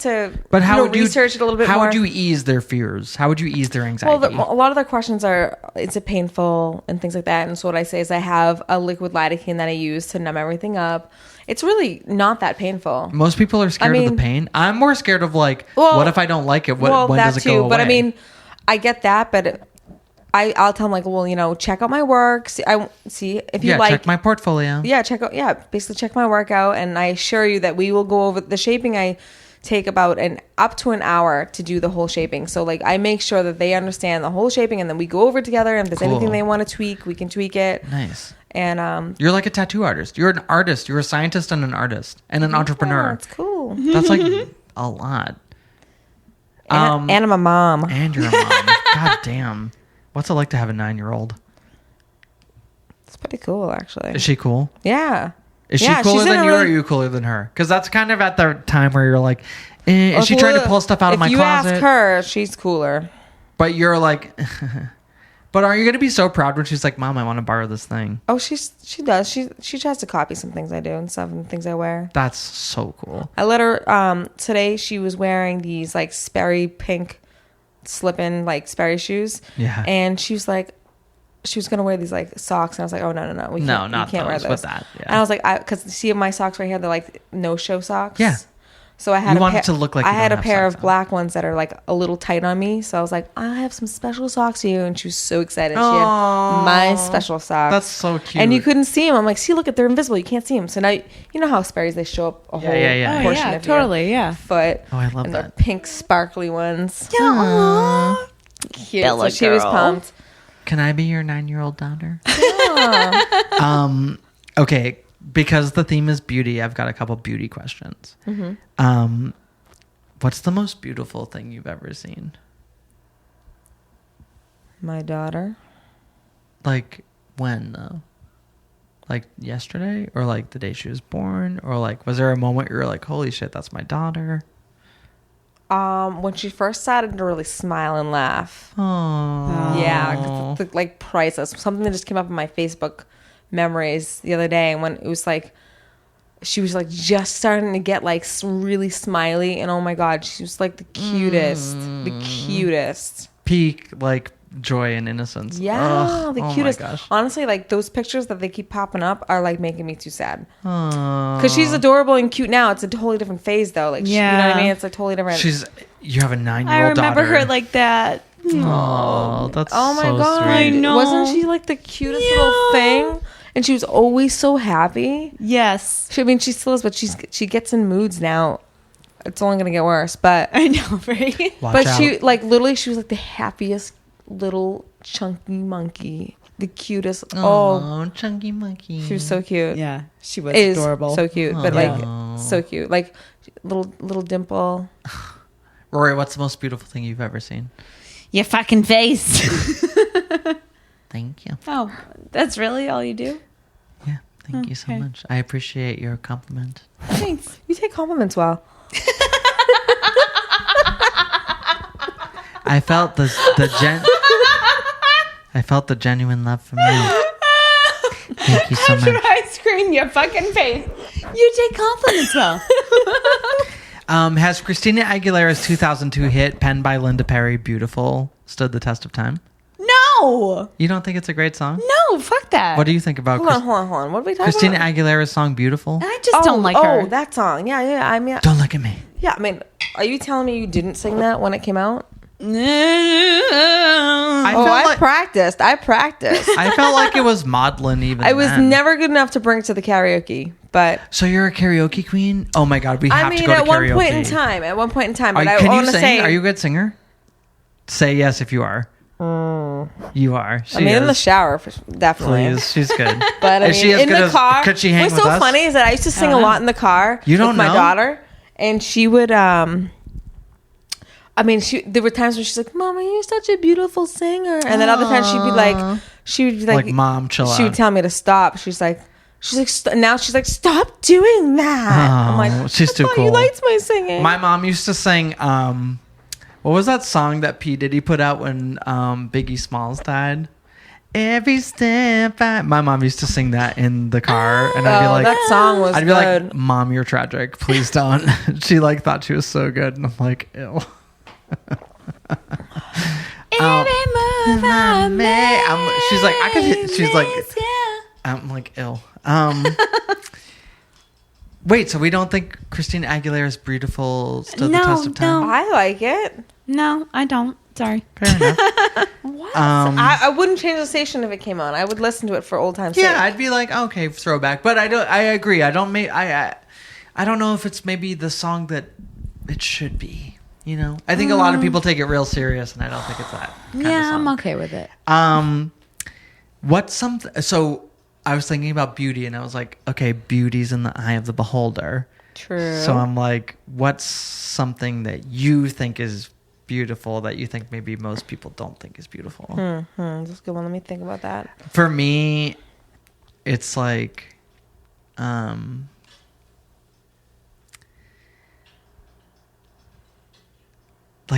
to But how would you research it a little bit how more. would you ease their fears? How would you ease their anxiety? Well, a lot of their questions are, is it painful and things like that. And so what I say is I have a liquid lidocaine that I use to numb everything up. It's really not that painful. Most people are scared of the pain. I'm more scared of what if I don't like it? When does it go away? But I get that, but I'll tell them check out my work. See if you like. Check my portfolio. Yeah, basically check my workout, and I assure you that we will go over the shaping. I take about up to an hour to do the whole shaping. So I make sure that they understand the whole shaping, and then we go over it together. And if there's anything they want to tweak, we can tweak it. Nice. And you're like a tattoo artist. You're an artist. You're a scientist and an artist and an entrepreneur. That's cool. That's like a lot. And I'm a mom. And you're a mom. God damn. What's it like to have a 9-year-old? It's pretty cool, actually. Is she cool? Yeah. Is she Yeah, cooler she's in than a you or are really- you cooler than her? Because that's kind of at the time where you're like, is she trying to pull stuff out of my If you closet? ask her, she's cooler. But you're like, but are you going to be so proud when she's like, Mom, I want to borrow this thing? Oh, she does. She tries to copy some things I do and stuff and things I wear. That's so cool. I let her, today she was wearing these Sperry pink slip-in Sperry shoes. Yeah. And she was like, she was going to wear these socks. And I was like, oh, no. We can't, not you can't wear those those. with that. Yeah. And I was like, because see my socks right here, they're no-show socks. Yeah. So I had You want it to look like I you had don't a have pair of socks on. black ones that are a little tight on me. So I was like, I have some special socks for you, and she was so excited. She Aw. had my special socks. That's so cute. And you couldn't see them. I'm like, see, look at, they're invisible. You can't see them. So now you know how Sperry's, they show up a whole yeah. portion of your foot. Oh, I love and that. the pink sparkly ones. Aw. Cute. So she was pumped. Can I be your 9-year-old daughter? Okay, because the theme is beauty, I've got a couple beauty questions. Mm-hmm. What's the most beautiful thing you've ever seen? My daughter. Like when though? Like yesterday, or the day she was born, or was there a moment you were like, holy shit, that's my daughter? When she first started to really smile and laugh. Oh Yeah, priceless. Something that just came up in my Facebook memories the other day, when it was she was just starting to get really smiley, and oh my god, she was the cutest, the cutest. Peak joy and innocence. Yeah, Ugh, the oh cutest. my gosh. Honestly, those pictures that they keep popping up are making me too sad. Aw. Because she's adorable and cute now. It's a totally different phase though. You know what I mean? It's totally different. You have a 9-year-old I remember daughter. her like that. Oh, that's Oh my so god! sweet. I know. Wasn't she the cutest little thing? and she was always so happy. Yes. She still is, but she gets in moods now. It's only gonna get worse. But I know, right? Watch but out. she literally she was like the happiest little chunky monkey, the cutest. Oh, chunky monkey. She was so cute. Yeah, she was Is adorable. so cute, but Aw. so cute, like little dimple. Rory, what's the most beautiful thing you've ever seen? Your fucking face. Thank you. Oh, that's really all you do? Yeah, thank you so Okay. much. I appreciate your compliment. Thanks. You take compliments well. I felt I felt the genuine love from you. Thank you so much. I scream your fucking face? You take compliments well. Has Christina Aguilera's 2002 hit, penned by Linda Perry, Beautiful, stood the test of time? No. You don't think it's a great song? No, fuck that. What do you think about Hold on. What are we talking Christina about? Aguilera's song, Beautiful? I just don't like her. Oh, that song. Yeah. I mean, Don't look at me. yeah. I mean, are you telling me you didn't sing that when it came out? I Oh, felt I like, practiced. I felt like it was maudlin even I was then. never good enough to bring it to the karaoke, but So you're a karaoke queen? Oh my god, we have I to mean, go to at one karaoke. point in time. But I Can you want to sing? say, Are you a good singer? Say yes if you are. You are. She I mean, in the is. shower, definitely. Please, she's good. But I Is mean, she as in good the as- car. could she hang What's with so us? funny is that I used to sing a lot in the car You don't with my know? daughter, and she would. I mean, there were times when she's like, "Mama, you're such a beautiful singer," and then other times she would be like, Mom, chill She out. would tell me to stop. She's like, now she's like, stop doing that. I'm like, she's I too thought cool. You liked my singing. My mom used to sing. What was that song that P Diddy put out when Biggie Smalls died? Every step. My mom used to sing that in the car, and I'd be like, that song was I'd be good. like, Mom, you're tragic. Please don't. She thought she was so good, and I'm like, ew. Every move I make. She's like, I could hit. She's like, yeah. I'm like, ill. Wait, so we don't think Christina Aguilera's Beautiful stood the No, test of time? no. I like it. No, I don't. Sorry. Fair enough. What? I I wouldn't change the station if it came on. I would listen to it for old time's yeah, sake. I'd be like, okay, throwback. But I agree. I don't know if it's maybe the song that it should be. You know, I think a lot of people take it real serious, and I don't think it's that. Kind of Yeah, song. I'm okay with it. What's something? So I was thinking about beauty, and I was like, okay, beauty's in the eye of the beholder. True. So I'm like, what's something that you think is beautiful that you think maybe most people don't think is beautiful? That's a good one. Let me think about that. For me, it's like,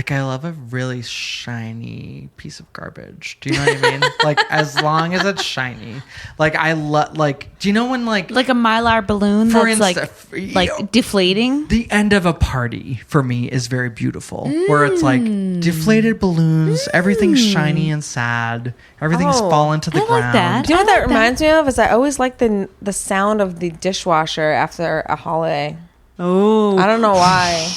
I love a really shiny piece of garbage. Do you know what I mean? Like, as long as it's shiny. Like, I love, do you know when, Like a Mylar balloon For that's instance, like deflating? the end of a party for me is very beautiful, where it's like deflated balloons, everything's shiny and sad, everything's Oh, fallen to the I like ground. that. Do you know what I that like reminds me of? Is I always like the sound of the dishwasher after a holiday. Oh. I don't know why.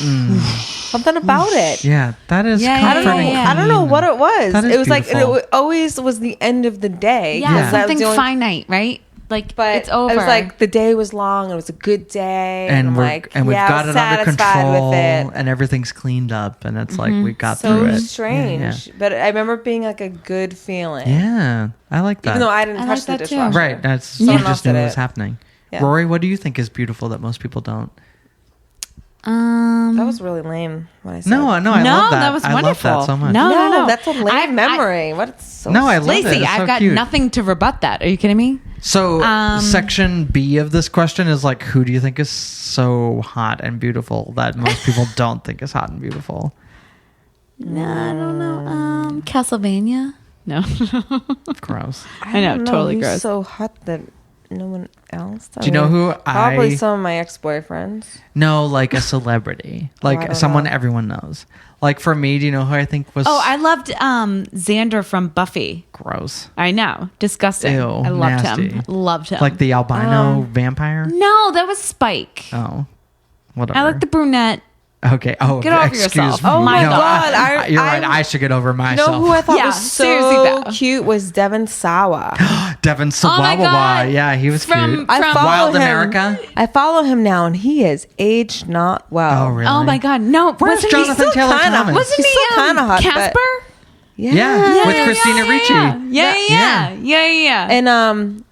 Something about it. Yeah, that is Yeah, yeah, comforting. yeah. I don't know what it was. That is It was like beautiful. it always was the end of the day. Yeah, 'cause that was something the only- finite, right? Like, But it's over. It was like the day was long. It was a good day, And I'm we're like, and we've yeah, I got was it under satisfied control, with it. and everything's cleaned up, and it's like we got So through it. strange, but I remember it being like a good feeling. Yeah, I like that. Even though I didn't I touch like the that too. dishwasher. Right, that's Someone you else just knew did it was it. happening. Yeah. Rory, what do you think is beautiful that most people don't? That was really lame. What I said. No, I love that. that was I love wonderful. that so much. No. that's a lame memory. What? So No, I love it. Lacey, It's I've so got cute. nothing to rebut that. Are you kidding me? So section B of this question is like, who do you think is so hot and beautiful that most people don't think is hot and beautiful? No, I don't know. Castlevania? No. Gross. I know, don't totally who's gross. So hot that no one else. Do you know who Probably some of my ex-boyfriends. No, like a celebrity, I like don't someone know. everyone knows. Like for me, do you know who I think was? Oh, I loved Xander from Buffy. gross. I know. Disgusting. Ew, I loved nasty. him. Loved him. Like the albino vampire. No, that was Spike. Oh, whatever. I like the brunette. Okay. Oh, Get over excuse yourself. me. Oh my No, God. you're right. I should get over You myself. know who I thought Yeah, was seriously, so though. cute was Devin Sawa. Devin Oh my Sawawa. God. Yeah, he was From- cute. I From- follow Wild him. America. I follow him now, and he is aged not well. Oh, really? Oh my God. No. Where's wasn't Jonathan he Taylor kinda- Thomas? Wasn't He's he still kinda hot, but- Casper? Yeah, with Christina Ricci. Yeah. And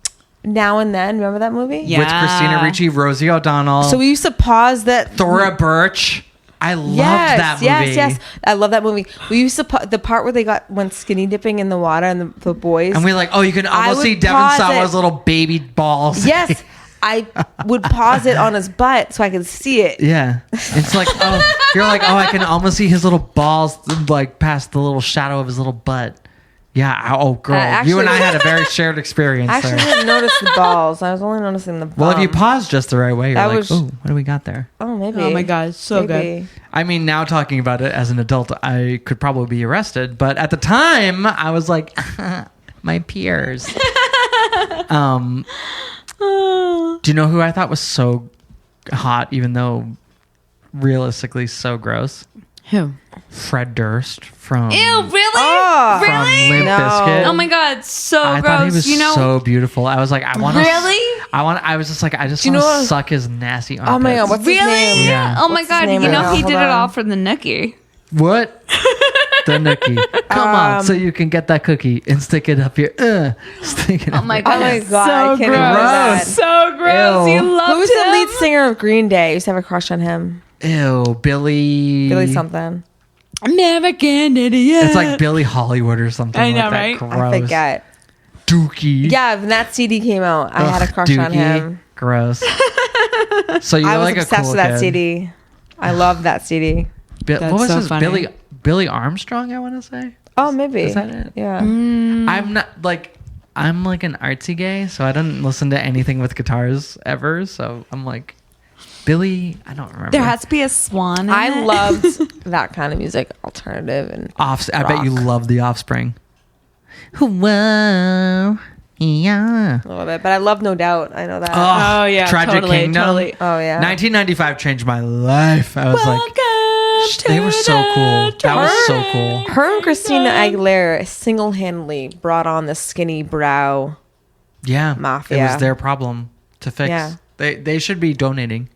Now and Then, remember that movie? Yeah. With Christina Ricci, Rosie O'Donnell, So we used to pause that. Thora Birch. I loved Yes, that movie. yes. I love that movie. We used to the part where they went skinny dipping in the water and the boys. And we're like, oh, you can almost would see Devin pause Sawa's it. little baby balls. Yes, I would pause it on his butt so I could see it. Yeah. It's like, oh, you're like, oh, I can almost see his little balls like past the little shadow of his little butt. Yeah. Oh, girl. You and I had a very shared experience I actually there. didn't notice the balls. I was only noticing the bum. Well, if you pause just the right way, you're That like, was- oh, what do we got there? Oh, maybe. Oh my God, so Maybe. I mean, now talking about it as an adult, I could probably be arrested. But at the time, I was like, my peers. Do you know who I thought was so hot, even though realistically so gross? Who? Fred Durst from Ew, really? Oh. from Really? Limp No. Bizkit. Oh my God, so I gross. thought he was you know, so beautiful. I was like, I want to. Really? I was just like, I just Do you want know to what- suck his nasty armpits. Oh my God, what's his really? name? Yeah. Oh my What's his God, name you right know now? he Hold did it on. all for the nookie. What? The nookie. Come on, so you can get that cookie and stick it up here. Stick it Oh up my here. God. Oh my So God, I can't gross. remember that. So gross. Ew. You loved Who's the him? lead singer of Green Day? I used to have a crush on him. Ew, Billy. Billy something. American idiot. It's like Billy Hollywood or something. I know, like that. right? Gross. I forget. Dookie. Yeah, when that CD came out, I had a Ugh, crush on Dookie. him. Gross. So you're I was like obsessed a cool with that kid. CD. I loved that CD. What That's was so his funny. Billy Armstrong? I want to say. Oh, maybe. Is that it? Yeah. I'm like an artsy gay, so I didn't listen to anything with guitars ever. So I'm like, Billy. I don't remember. There has to be a swan. In I it. loved that kind of music, alternative and I bet you rock. love the Offspring. Whoa, yeah. a little bit, but I love No Doubt. I know that. Oh, yeah, Tragic totally, Kingdom. totally. Oh, yeah. 1995 changed my life. I was like, they were so cool. That was so cool. Her and Christina Aguilera single-handedly brought on the skinny brow. Yeah, Mafia. It was their problem to fix. Yeah. They should be donating.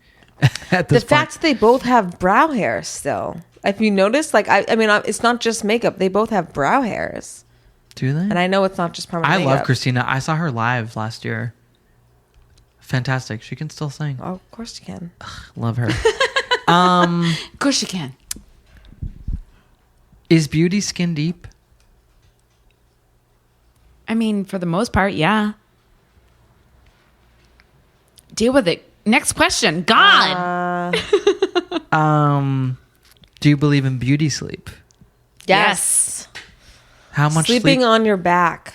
At The this fact that they both have brow hair still. If you notice, like I mean, it's not just makeup. They both have brow hairs, do they? and I know it's not just permanent. I love makeup. Christina. I saw her live last year. Fantastic. She can still sing. Oh, of course you can. Love her. Of course you can. Is beauty skin deep? I mean, for the most part, yeah. Deal with it. Next question. God. Do you believe in beauty sleep? Yes. How much Sleeping sleep? on your back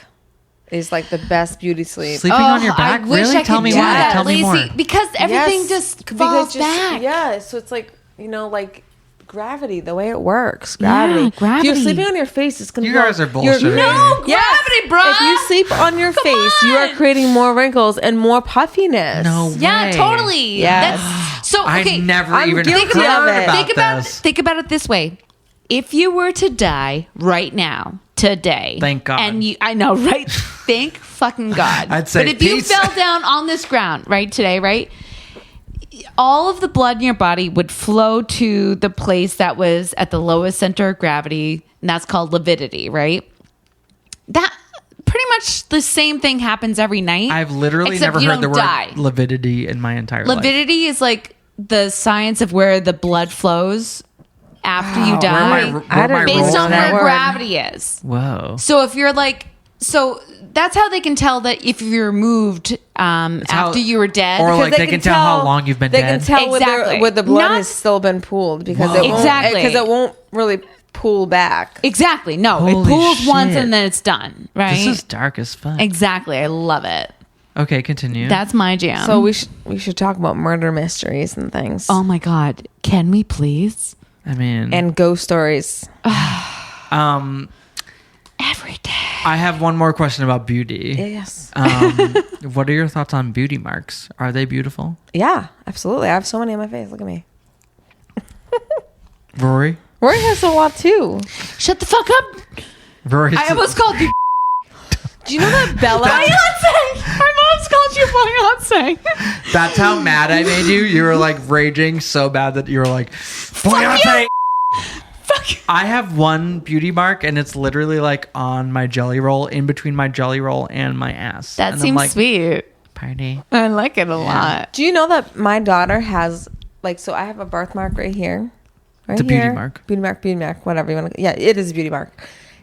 is like the best beauty sleep. Sleeping on your back? I wish Really? I Tell could me do why. that, Tell me more. Lacey, because everything Yes, just because falls back. Yeah, so it's like, like gravity, the way it works. Gravity. Yeah, If gravity. you're sleeping on your face, it's gonna. You go- guys are you're- bullshitting. No, Yes. gravity, bro. If you sleep on your face, you are creating more wrinkles and more puffiness. No Yeah, way. totally. Yes. So okay, I've never I'm even guilty heard of it. about this. think about it this way. If you were to die right now, today, Thank God. and I know, right? Thank fucking God. I'd say but if you peace. fell down on this ground, right today, right, all of the blood in your body would flow to the place that was at the lowest center of gravity, and that's called lividity, right? That pretty much the same thing happens every night. I've literally except never you heard the don't word die. lividity in my entire life. Lividity is like the science of where the blood flows after you Where die, my based rules on at? where gravity is. Whoa. So if you're like, so that's how they can tell that if you're moved after you were dead. Or Because like they can tell how long you've been They dead. can tell Exactly. where the blood Not- has still been pooled because Whoa. it won't, Exactly. because it won't really pull back. Exactly. No, Holy it pools once shit. and then it's done. Right. This is dark as fuck. Exactly. I love it. Okay, continue. That's my jam. So we should talk about murder mysteries and things oh my God. Can we please? I mean, and ghost stories. Every day. I have one more question about beauty. Yes. What are your thoughts on beauty marks? Are they beautiful? Yeah, absolutely. I have so many on my face. Look at me. Rory? Rory has a lot too. Shut the fuck up. Rory's I almost called you Do you know that Bella? Beyonce. My mom's called you Beyonce. That's how mad I made you. You were like raging so bad that you were like, Beyonce. Fuck you. I have one beauty mark, and it's literally like on my jelly roll, in between my jelly roll and my ass. That and seems I'm like, sweet. Party. I like it a lot. Do you know that my daughter has like? So I have a birthmark right here. Right It's a beauty here. mark. Beauty mark, whatever you want to. Yeah, it is a beauty mark.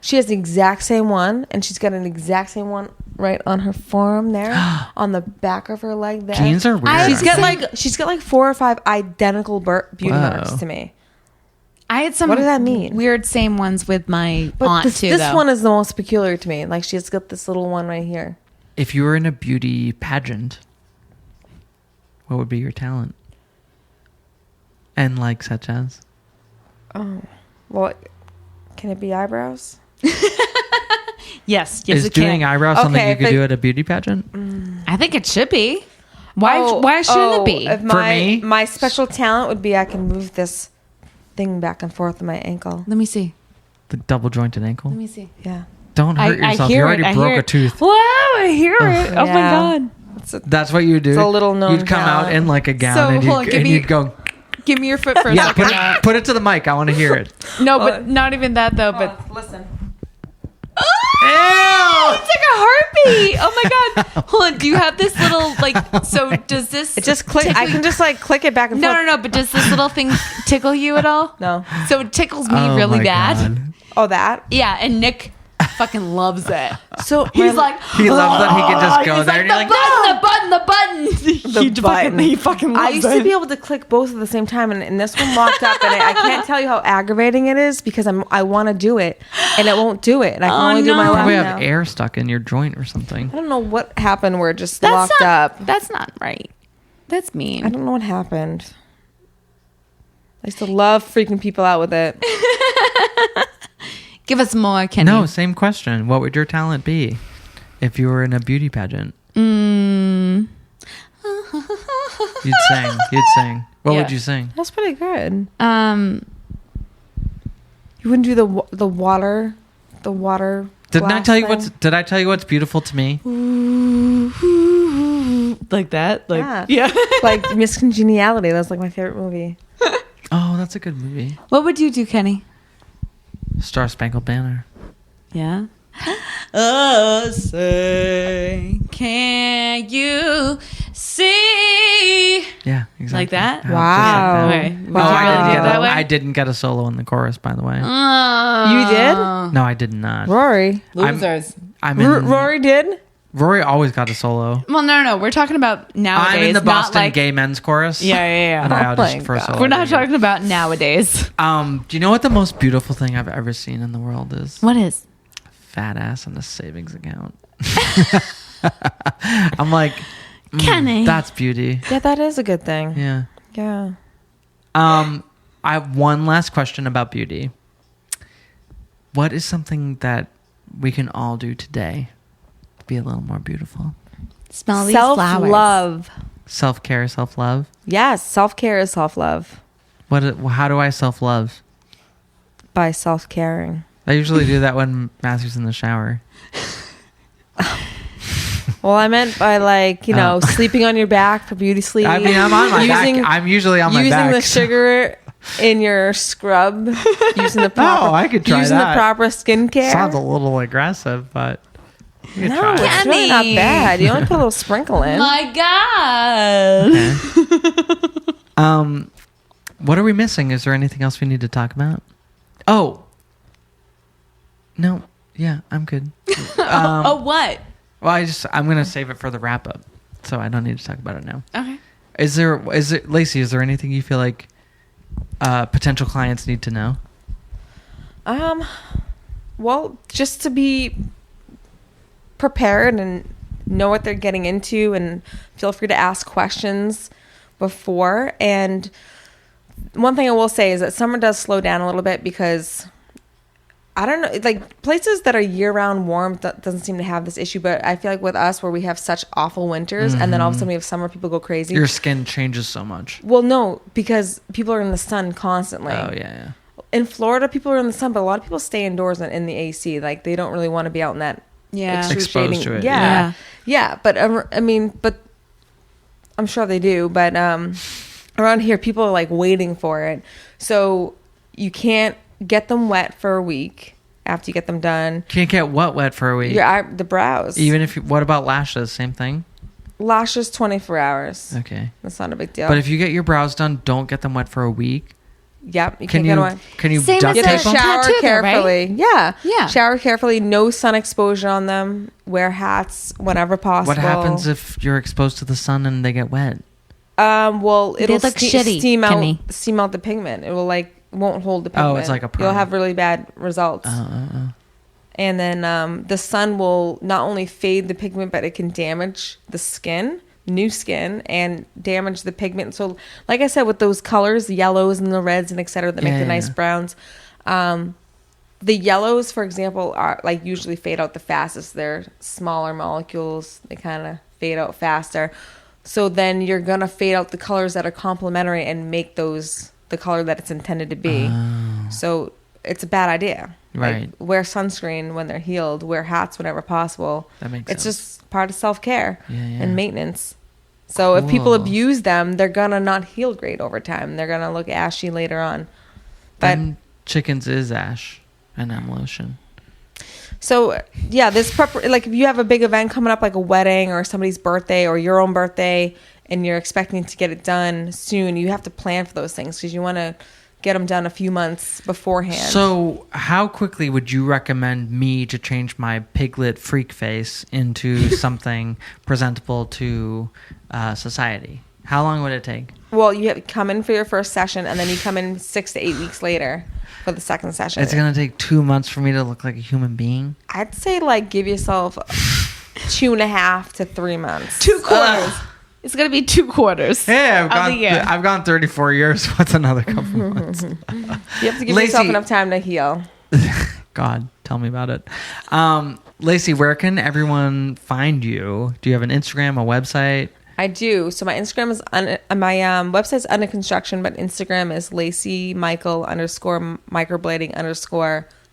She has the exact same one, and she's got an exact same one right on her forearm there, on the back of her leg there. Genes are weird. She's got like 4 or 5 identical beauty marks to me. I had some. What does that mean? Weird same ones with my But aunt too. this though. one is the most peculiar to me. Like she's got this little one right here. If you were in a beauty pageant, what would be your talent? And like such as? Oh, well, can it be eyebrows? Yes, Is it doing can. eyebrows something Okay, you if could it- do at a beauty pageant? I think it should be. Why shouldn't it be? If For me? my special talent would be I can move this thing back and forth on my ankle. Let me see. The double jointed ankle? Let me see. Yeah. Don't hurt yourself. You hear already it. I broke hear a it. tooth. Wow, I hear it. Oh my Yeah. god. That's what you would do. It's a little known You'd come out talent. in like a gown So, and, hold on, give me- you'd go, Give me your foot for a yeah, second. put it to the mic. I want to hear it. No, but not even that though. But listen. oh, it's like a heartbeat. Oh my god. Hold on. Do you have this little like? So does this? It just click. I can just like click it back and No, forth. no, no. But does this little thing tickle you at all? No. So it tickles me Oh really my bad. God. Oh, that. Yeah, and Nick fucking loves it. So He's like, He loves that he can just go he's there like, and the you're like, button, the button, the button. The button. He fucking loves I used it. to be able to click both at the same time, and this one locked up, and I can't tell you how aggravating it is because I want to do it, and it won't do it, and I can only do my no. left probably now. have air stuck in your joint or something. I don't know what happened where it just That's locked not, up. That's not right. That's mean. I don't know what happened. I used to love freaking people out with it. Give us more, Kenny. No, same question. What would your talent be if you were in a beauty pageant? Mm. You'd sing. You'd sing. What Yeah. would you sing? That's pretty good. Um. You wouldn't do the water. Didn't I tell you thing? Did I tell you what's beautiful to me? Like that? Like Yeah. Like Miss Congeniality. That's like my favorite movie. Oh, that's a good movie. What would you do, Kenny? Star Spangled Banner. Yeah. Oh, say, can you see? Yeah, exactly. Like that? Yeah, Wow. just like that. Okay. Would Oh, you I really didn't do get it that a- way? I didn't get a solo in the chorus, by the way. You did? No, I did not. Rory. Losers. I'm in. Rory did? Rory always got a solo. Well, no. We're talking about nowadays. I'm in the not Boston like, Gay Men's Chorus. Yeah. And I Oh my auditioned for a God. solo. We're not every year. talking about nowadays. Do you know what the most beautiful thing I've ever seen in the world is? What is? Fat ass in a savings account. I'm like, Kenny. that's beauty. Yeah, that is a good thing. Yeah. Yeah. I have one last question about beauty. What is something that we can all do today to be a little more beautiful? Smell these flowers. Self-love. Self-care, self-love. Yes, self-care is self-love How do I self-love? by self-caring. I usually do that when Matthew's in the shower. Well, I meant by like, sleeping on your back for beauty sleep. I mean, I'm on my back. I'm usually on my back. Using the sugar in your scrub. Using the proper, I could try using that. the proper skincare. Sounds a little aggressive, but you could No, try it. it's really not Kenny. bad. You only put a little sprinkle in. My God. Okay. What are we missing? Is there anything else we need to talk about? Oh. No. Yeah, I'm good. Oh, what? Well, I'm going to save it for the wrap up. So I don't need to talk about it now. Okay. Lacey, is there anything you feel like potential clients need to know? Well, just to be prepared and know what they're getting into, and feel free to ask questions before. And one thing I will say is that summer does slow down a little bit because I don't know, like places that are year-round warm doesn't seem to have this issue, but I feel like with us where we have such awful winters and then all of a sudden we have summer, people go crazy. Your skin changes so much. Well, no, because people are in the sun constantly. Oh, yeah. in Florida, people are in the sun, but a lot of people stay indoors and in the AC. Like they don't really want to be out in that exposed to it. Yeah. But but I'm sure they do. But around here, people are like waiting for it, so you can't get them wet for a week after you get them done. Can't get what wet for a week? The brows. Even if what about lashes? Same thing. Lashes 24 hours. Okay, that's not a big deal. But if you get your brows done, don't get them wet for a week. Yep, you can't get away. Can you Same duct as tape them? Shower tattoo, carefully. right? Yeah. Shower carefully. No sun exposure on them. Wear hats whenever possible. What happens if you're exposed to the sun and they get wet? Well, it'll look shitty, steam Kimmy. out the pigment. It will won't hold the pigment. Oh, it's like a perm. You'll have really bad results. And then the sun will not only fade the pigment, but it can damage the skin. New skin, and damage the pigment. So like I said, with those colors, the yellows and the reds and etc. that make the nice browns, the yellows, for example, are like usually fade out the fastest. They're smaller molecules. They kind of fade out faster. So then you're gonna fade out the colors that are complementary and make those the color that it's intended to be. So it's a bad idea. Right. Like, wear sunscreen when they're healed. Wear hats whenever possible. That makes it's sense. just part of self-care and maintenance. So Cool. if people abuse them, they're gonna not heal great over time. They're gonna look ashy later on. But then chickens is ash and lotion. So yeah, like if you have a big event coming up, like a wedding or somebody's birthday or your own birthday, and you're expecting to get it done soon, you have to plan for those things because you want to get them done a few months beforehand. So how quickly would you recommend me to change my piglet freak face into something presentable to society? How long would it take? Well, you have to come in for your first session, and then you come in 6 to 8 weeks later for the second session. It's going to take 2 months for me to look like a human being? I'd say like give yourself 2.5 to 3 months. 2 quarters. It's going to be 2 quarters. Hey, I've gone 34 years. What's another couple months? You have to give yourself enough time to heal. God, tell me about it. Lacey, where can everyone find you? Do you have an Instagram, a website? I do. So my Instagram is my website's under construction, but Instagram is Lacey Michael _microblading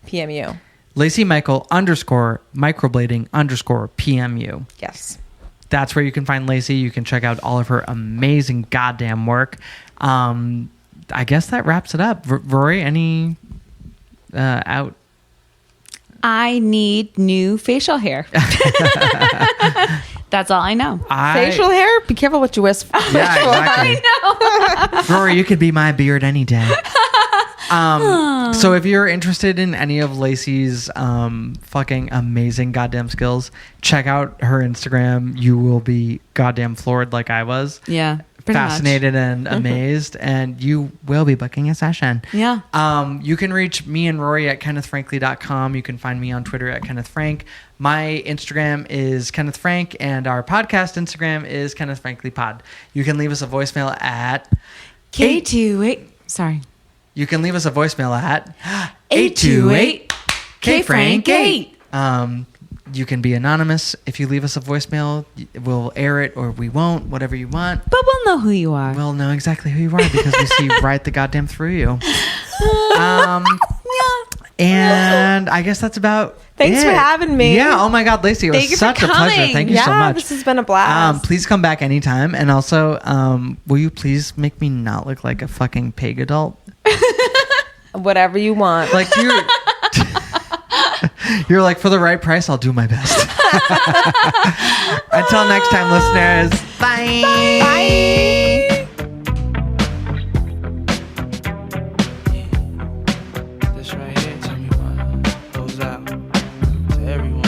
_PMU. Lacey Michael _microblading _PMU. Yes. That's where you can find Lacey. You can check out all of her amazing goddamn work. I guess that wraps it up. Rory, any out? I need new facial hair. That's all I know. Facial hair? Be careful what you wish for. Yeah, exactly. I know. Rory, you could be my beard any day. So if you're interested in any of Lacey's fucking amazing goddamn skills, check out her Instagram. You will be goddamn floored like I was. Yeah. Fascinated and amazed, and you will be booking a session. Yeah. You can reach me and Rory at KennethFrankly.com. You can find me on Twitter at Kenneth Frank. My Instagram is Kenneth Frank, and our podcast Instagram is Kenneth Frankly Pod. You can leave us a voicemail at K28. Sorry. You can leave us a voicemail at 828 K-Frank-8. You can be anonymous. If you leave us a voicemail, we'll air it or we won't, whatever you want. But we'll know who you are. We'll know exactly who you are because we see right the goddamn through you. And I guess that's about Thanks for having me. Yeah. Oh my God, Lacey, it was such a pleasure. Thank you so much. This has been a blast. Please come back anytime. And also, will you please make me not look like a fucking pig adult? Whatever you want. Like you're like, for the right price, I'll do my best. Until next time, listeners. Bye. Bye. This right here, tell me what goes out to everyone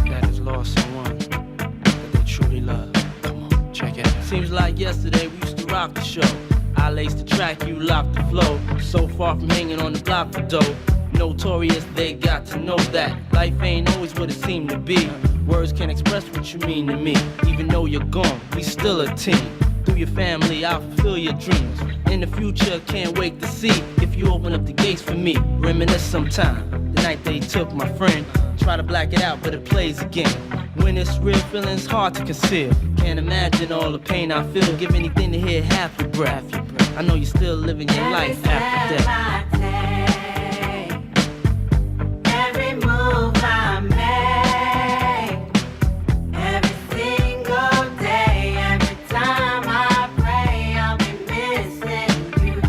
that has lost someone that they truly love. Come on, check it out. Seems like yesterday we used to rock the show. I laced the track, you locked the flow. So far from hanging on the block for dough. Notorious, they got to know that life ain't always what it seemed to be. Words can't express what you mean to me. Even though you're gone, we still a team. Through your family, I'll fulfill your dreams. In the future, can't wait to see if you open up the gates for me. Reminisce sometime, the night they took my friend. Try to black it out, but it plays again. When it's real, feeling's hard to conceal. Can't imagine all the pain I feel. Give anything to hear half your breath. I know you're still living your life after death. Every move I make, every single day, every time I pray, I'll be missing you.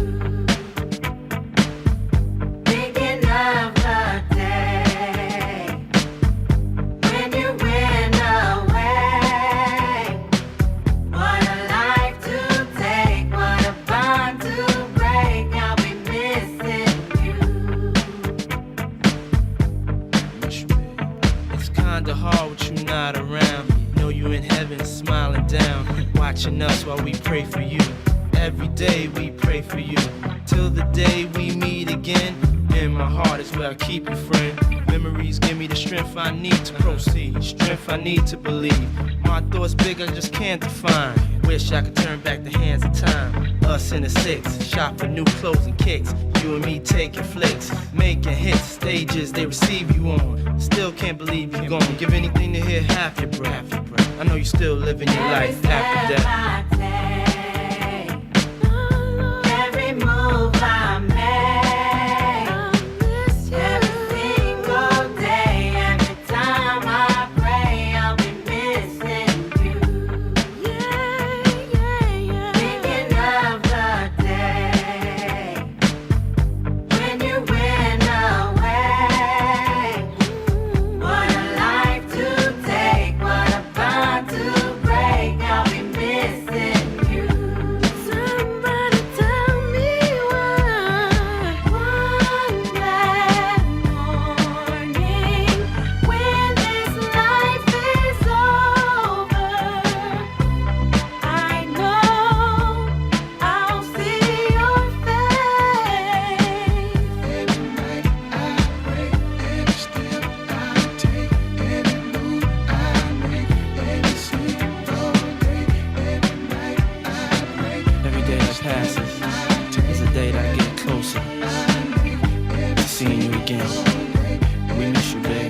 Thinking of the day when you went away. What a life to take, what a bond to break. I'll be missing you. It's kinda hard with you not around. Know you in heaven smiling down, watching us while we pray for you. Every day we pray for you, till the day we meet again. In my heart is where I keep you, friend. Memories give me the strength I need to proceed, strength I need to believe. My thoughts big, I just can't define. Wish I could turn back the hands of time. Us in the six, shop for new clothes and kicks. You and me taking flicks, making hits, stages they receive you on. Still can't believe you're gone. Give anything to hear half your breath. I know you're still living your life after death. Every move I make, every single day, every time I pray, I'll be missing you. Thinking of the day when you went away. What a life to take, what a bond to break. I'll be missing you. Somebody tell me why. One bad morning when this life is over, I know I'll see your face. Every night I pray, every step I take, every move I make, every single day, every night I pray. Every day that passes is a day that I get closer to seeing you again. We miss you, babe.